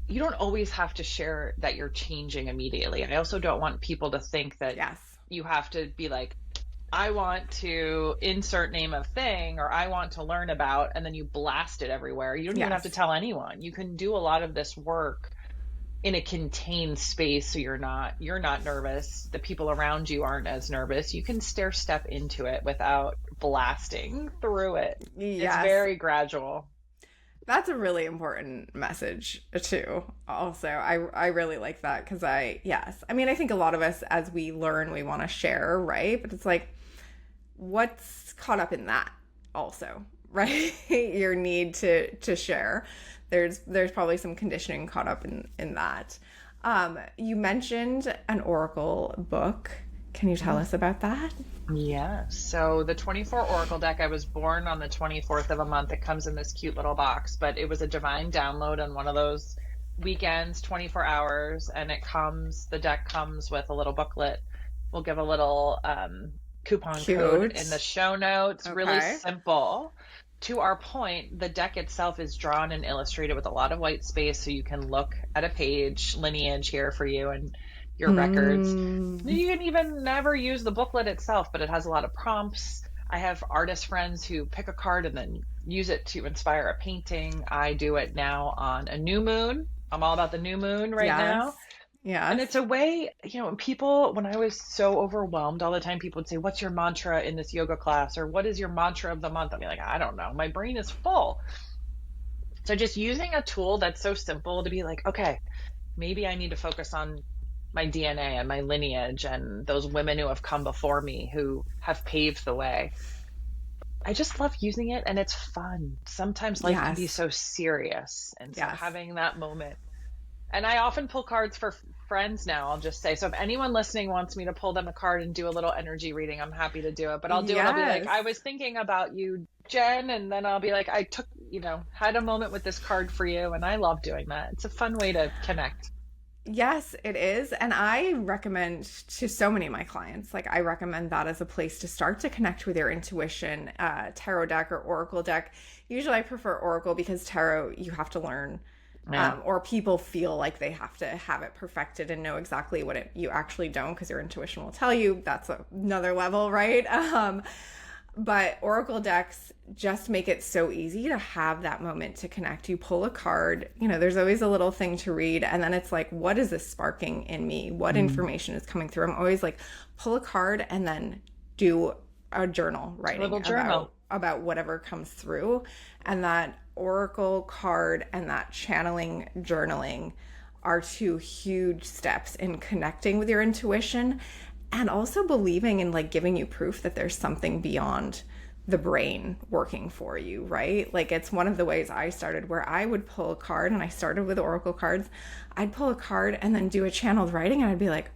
you don't always have to share that you're changing immediately. I also don't want people to think that Yes. you have to be like, I want to insert name of thing, or I want to learn about, and then you blast it everywhere. You don't even have to Yes. tell anyone. You can do a lot of this work in a contained space, so you're not nervous. The people around you aren't as nervous. You can stair step into it without blasting through it. It's Yes. very gradual. That's a really important message too. Also, I really like that, because yes. I mean, I think a lot of us, as we learn, we want to share, right? But it's like, what's caught up in that also, right? Your need to share. There's probably some conditioning caught up in that. You mentioned an oracle book. Can you tell us about that? Yeah. So the 24 Oracle deck, I was born on the 24th of a month. It comes in this cute little box, but it was a divine download on one of those weekends, 24 hours. And the deck comes with a little booklet. We'll give a little coupon code Cute. in the show notes. Really Okay. simple. To our point, the deck itself is drawn and illustrated with a lot of white space, so you can look at a page, lineage here for you and your records. You can even never use the booklet itself, but it has a lot of prompts. I have artist friends who pick a card and then use it to inspire a painting. I do it now on a new moon. I'm all about the new moon right now. Yes. And it's a way, people, when I was so overwhelmed all the time, people would say, what's your mantra in this yoga class? Or what is your mantra of the month? I'd be like, I don't know. My brain is full. So just using a tool that's so simple to be like, okay, maybe I need to focus on my DNA and my lineage and those women who have come before me who have paved the way. I just love using it, and it's fun. Sometimes life can be Yes. so serious. And so Yes. having that moment. And I often pull cards for friends now, I'll just say. So if anyone listening wants me to pull them a card and do a little energy reading, I'm happy to do it. But I'll do it. I'll be like, Yes. I was thinking about you, Jen. And then I'll be like, I took, had a moment with this card for you. And I love doing that. It's a fun way to connect. Yes, it is. And I recommend to so many of my clients, like I recommend that as a place to start to connect with your intuition, tarot deck or oracle deck. Usually I prefer oracle because tarot, you have to learn, or people feel like they have to have it perfected and know exactly what you actually don't, because your intuition will tell you. That's another level, right? But oracle decks just make it so easy to have that moment to connect. You pull a card, there's always a little thing to read, and then it's like, what is this sparking in me? What information is coming through? I'm always like, pull a card and then do a journal writing about whatever comes through. And that oracle card and that channeling journaling are two huge steps in connecting with your intuition, and also believing and like giving you proof that there's something beyond the brain working for you, right? Like it's one of the ways I started where I would pull a card, and I started with oracle cards. I'd pull a card and then do a channeled writing, and I'd be like,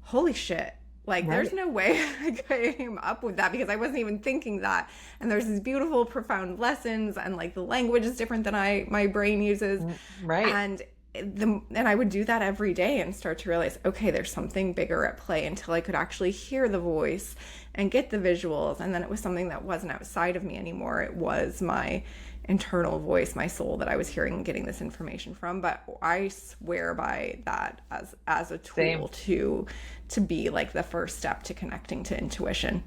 holy shit. Like there's Right. no way I came up with that because I wasn't even thinking that. And there's these beautiful, profound lessons, and like the language is different than my brain uses. Right. And and I would do that every day and start to realize, okay, there's something bigger at play, until I could actually hear the voice and get the visuals. And then it was something that wasn't outside of me anymore. It was my internal voice, my soul, that I was hearing and getting this information from. But I swear by that as a Same. tool to be like the first step to connecting to intuition.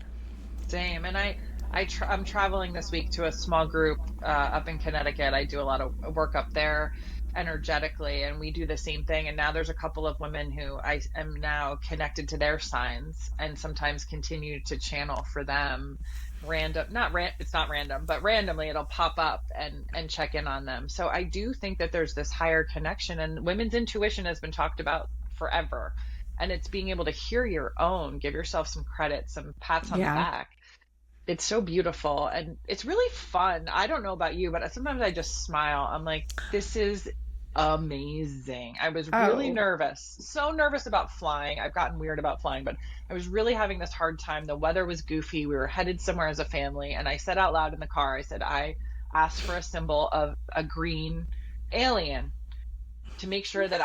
Same. And I'm traveling this week to a small group up in Connecticut. I do a lot of work up there energetically, and we do the same thing. And now there's a couple of women who I am now connected to their signs, and sometimes continue to channel for them. It's not random, but randomly it'll pop up and check in on them. So I do think that there's this higher connection, and women's intuition has been talked about forever. And it's being able to hear your own, give yourself some credit, some pats on the Yeah. back. It's so beautiful, and it's really fun. I don't know about you, but sometimes I just smile. I'm like, this is amazing. I was really Oh. nervous, so nervous about flying. I've gotten weird about flying, but I was really having this hard time. The weather was goofy. We were headed somewhere as a family, and I said out loud in the car, I said, I asked for a symbol of a green alien to make sure that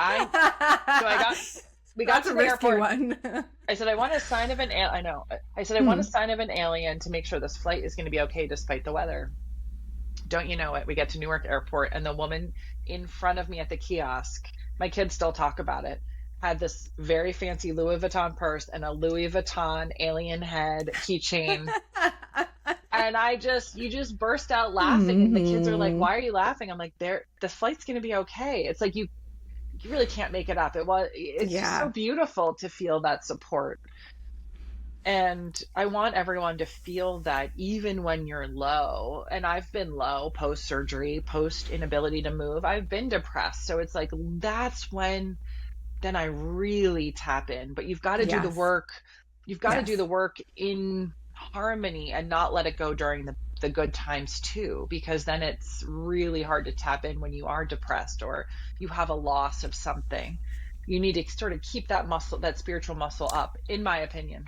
so we got That's to a the risky airport. one. I said, I want a sign of an I know. I said, I want a sign of an alien to make sure this flight is going to be okay despite the weather. Don't you know it? We get to Newark Airport, and the woman in front of me at the kiosk, my kids still talk about it, had this very fancy Louis Vuitton purse and a Louis Vuitton alien head keychain. And you just burst out laughing. And the kids are like, why are you laughing? I'm like, the flight's going to be okay. It's like, you really can't make it up. It's just so Yeah. beautiful to feel that support. And I want everyone to feel that even when you're low, and I've been low post surgery, post inability to move, I've been depressed. So it's like, that's when then I really tap in. But you've got to do the Yes. work. You've got to do Yes. the work in harmony and not let it go during the good times too, because then it's really hard to tap in when you are depressed or you have a loss of something. You need to sort of keep that muscle, that spiritual muscle up, in my opinion.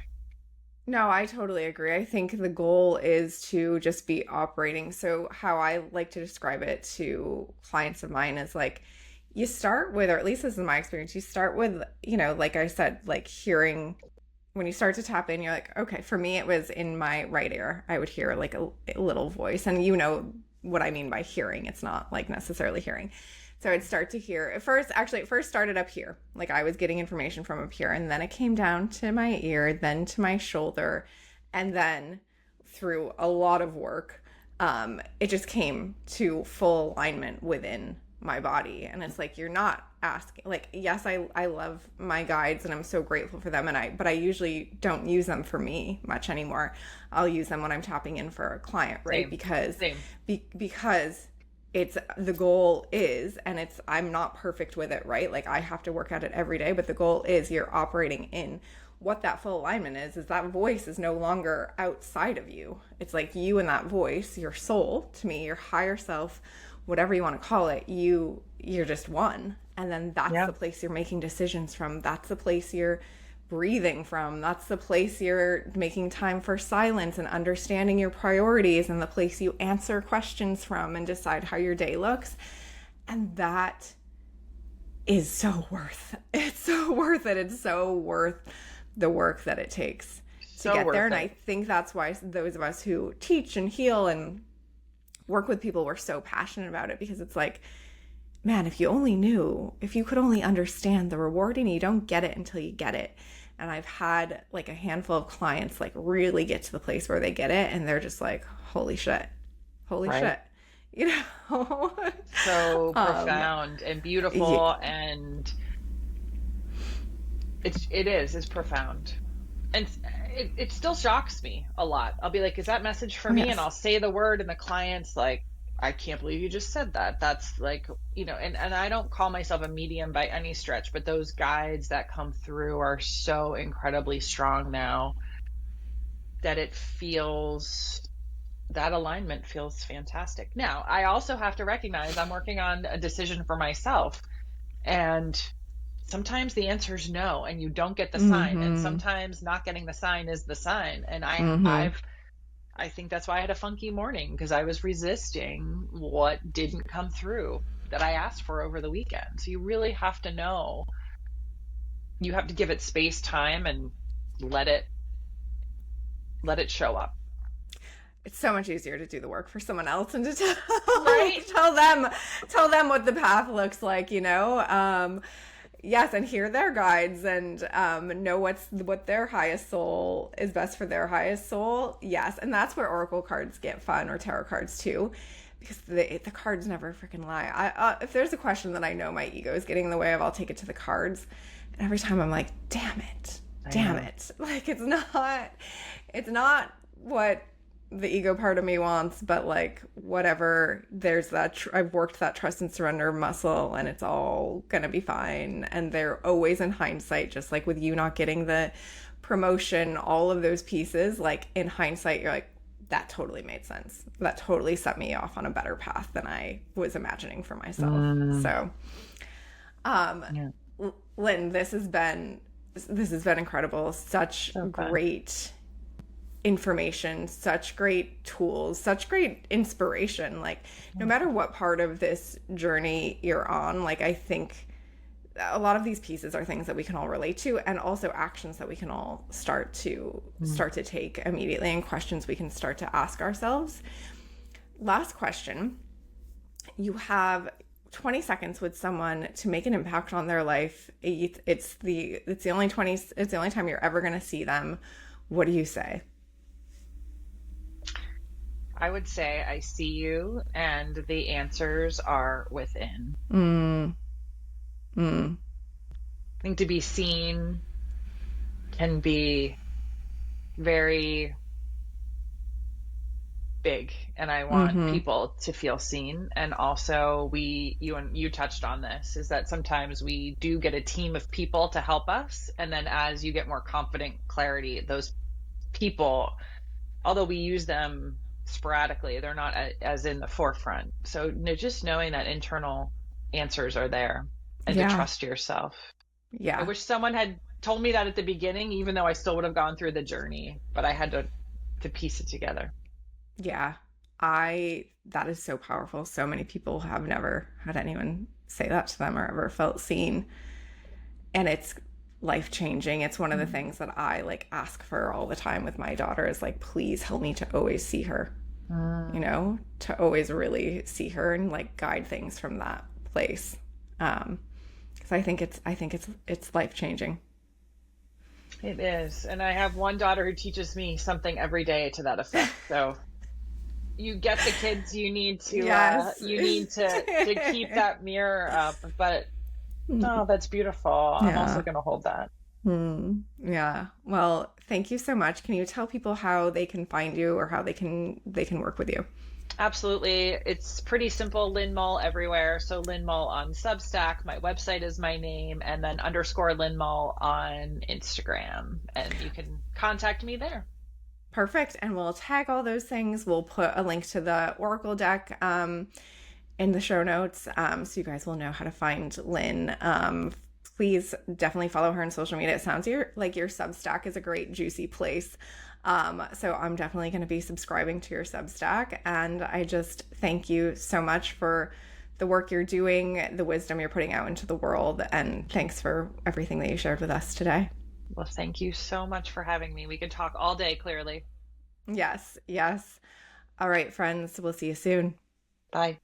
No, I totally agree. I think the goal is to just be operating. So, how I like to describe it to clients of mine is like, you start with, or at least this is my experience, you start with, like I said, like hearing. When you start to tap in, you're like, okay, for me, it was in my right ear. I would hear like a little voice. And you know what I mean by hearing. It's not like necessarily hearing. So I'd start to hear it first started up here. Like I was getting information from up here. And then it came down to my ear, then to my shoulder. And then through a lot of work, it just came to full alignment within my body. And it's like, you're not asking, like, yes, I love my guides and I'm so grateful for them. But I usually don't use them for me much anymore. I'll use them when I'm tapping in for a client, right? Same, Because, same. because it's the goal is, and it's, I'm not perfect with it, right? Like I have to work at it every day, but the goal is you're operating in what that full alignment is that voice is no longer outside of you. It's like you and that voice, your soul, to me, your higher self, whatever you want to call it, you're just one. And then that's Yeah. the place you're making decisions from. That's the place you're breathing from. That's the place you're making time for silence and understanding your priorities, and the place you answer questions from and decide how your day looks. And that is so worth it. It's so worth it. It's so worth the work that it takes to So get there. worth And I it. think that's why those of us who teach and heal and work with people, we're so passionate about it, because it's like, man, if you could only understand the reward, and you don't get it until you get it. And I've had like a handful of clients like really get to the place where they get it and they're just like, holy shit, holy Right. shit, you know? So um, profound and yeah, beautiful, and it's profound. And it still shocks me a lot. I'll be like, is that message for oh, me? And yes. I'll say the word, and the client's like, I can't believe you just said that. That's like, and I don't call myself a medium by any stretch, but those guides that come through are so incredibly strong now that it feels that alignment feels fantastic. Now, I also have to recognize I'm working on a decision for myself. And sometimes the answer is no, and you don't get the sign. And Mm-hmm. sometimes not getting the sign is the sign. And Mm-hmm. I think that's why I had a funky morning, because I was resisting what didn't come through that I asked for over the weekend. So you really have to know, you have to give it space, time, and let it let it show up. It's so much easier to do the work for someone else and to Right? tell them what the path looks like, you know. Yes, and hear their guides and know what their highest soul is best for their highest soul. Yes, and that's where oracle cards get fun, or tarot cards too, because the cards never freaking lie. If there's a question that I know my ego is getting in the way of, I'll take it to the cards, and every time I'm like, I damn know. it, like it's not what the ego part of me wants, but like whatever, there's that I've worked that trust and surrender muscle, and it's all gonna be fine. And they're always in hindsight, just like with you not getting the promotion, all of those pieces, like in hindsight you're like, that totally made sense, that totally set me off on a better path than I was imagining for myself. Mm, So um yeah, Lynn, this has been incredible, such so fun. great information, such great tools, such great inspiration. Like, no matter what part of this journey you're on, like, I think a lot of these pieces are things that we can all relate to, and also actions that we can all Mm. start to take immediately, and questions we can start to ask ourselves. Last question. You have 20 seconds with someone to make an impact on their life. It's the only time you're ever going to see them. What do you say? I would say I see you, and the answers are within. Mm, mm, I think to be seen can be very big, and I want mm-hmm. people to feel seen. And also, you touched on this, is that sometimes we do get a team of people to help us, and then as you get more confident, clarity, those people, although we use them sporadically, they're not as in the forefront. So just knowing that internal answers are there, and to Yeah. trust yourself. I Yeah. wish someone had told me that at the beginning, even though I still would have gone through the journey, but I had to piece it together. Yeah. That is so powerful. So many people have never had anyone say that to them or ever felt seen. And it's life changing. It's one of the things that I like ask for all the time with my daughter, is like, please help me to always see her, you Mm. know, to always really see her and like guide things from that place. Because it's life changing. It is. And I have one daughter who teaches me something every day to that effect. So you get the kids, Yes. you need to keep that mirror up. But oh, that's beautiful. I'm also Yeah. gonna hold that. Yeah. Well, thank you so much. Can you tell people how they can find you, or how they can work with you? Absolutely. It's pretty simple. Lynn Mull everywhere. So Lynn Mull on Substack. My website is my name, and then underscore Lynn Mull on Instagram. And you can contact me there. Perfect. And we'll tag all those things. We'll put a link to the Oracle deck in the show notes, so you guys will know how to find Lynn. Please definitely follow her on social media. It sounds like your Substack is a great, juicy place. So I'm definitely going to be subscribing to your Substack. And I just thank you so much for the work you're doing, the wisdom you're putting out into the world. And thanks for everything that you shared with us today. Well, thank you so much for having me. We could talk all day, clearly. Yes, yes. All right, friends. We'll see you soon. Bye.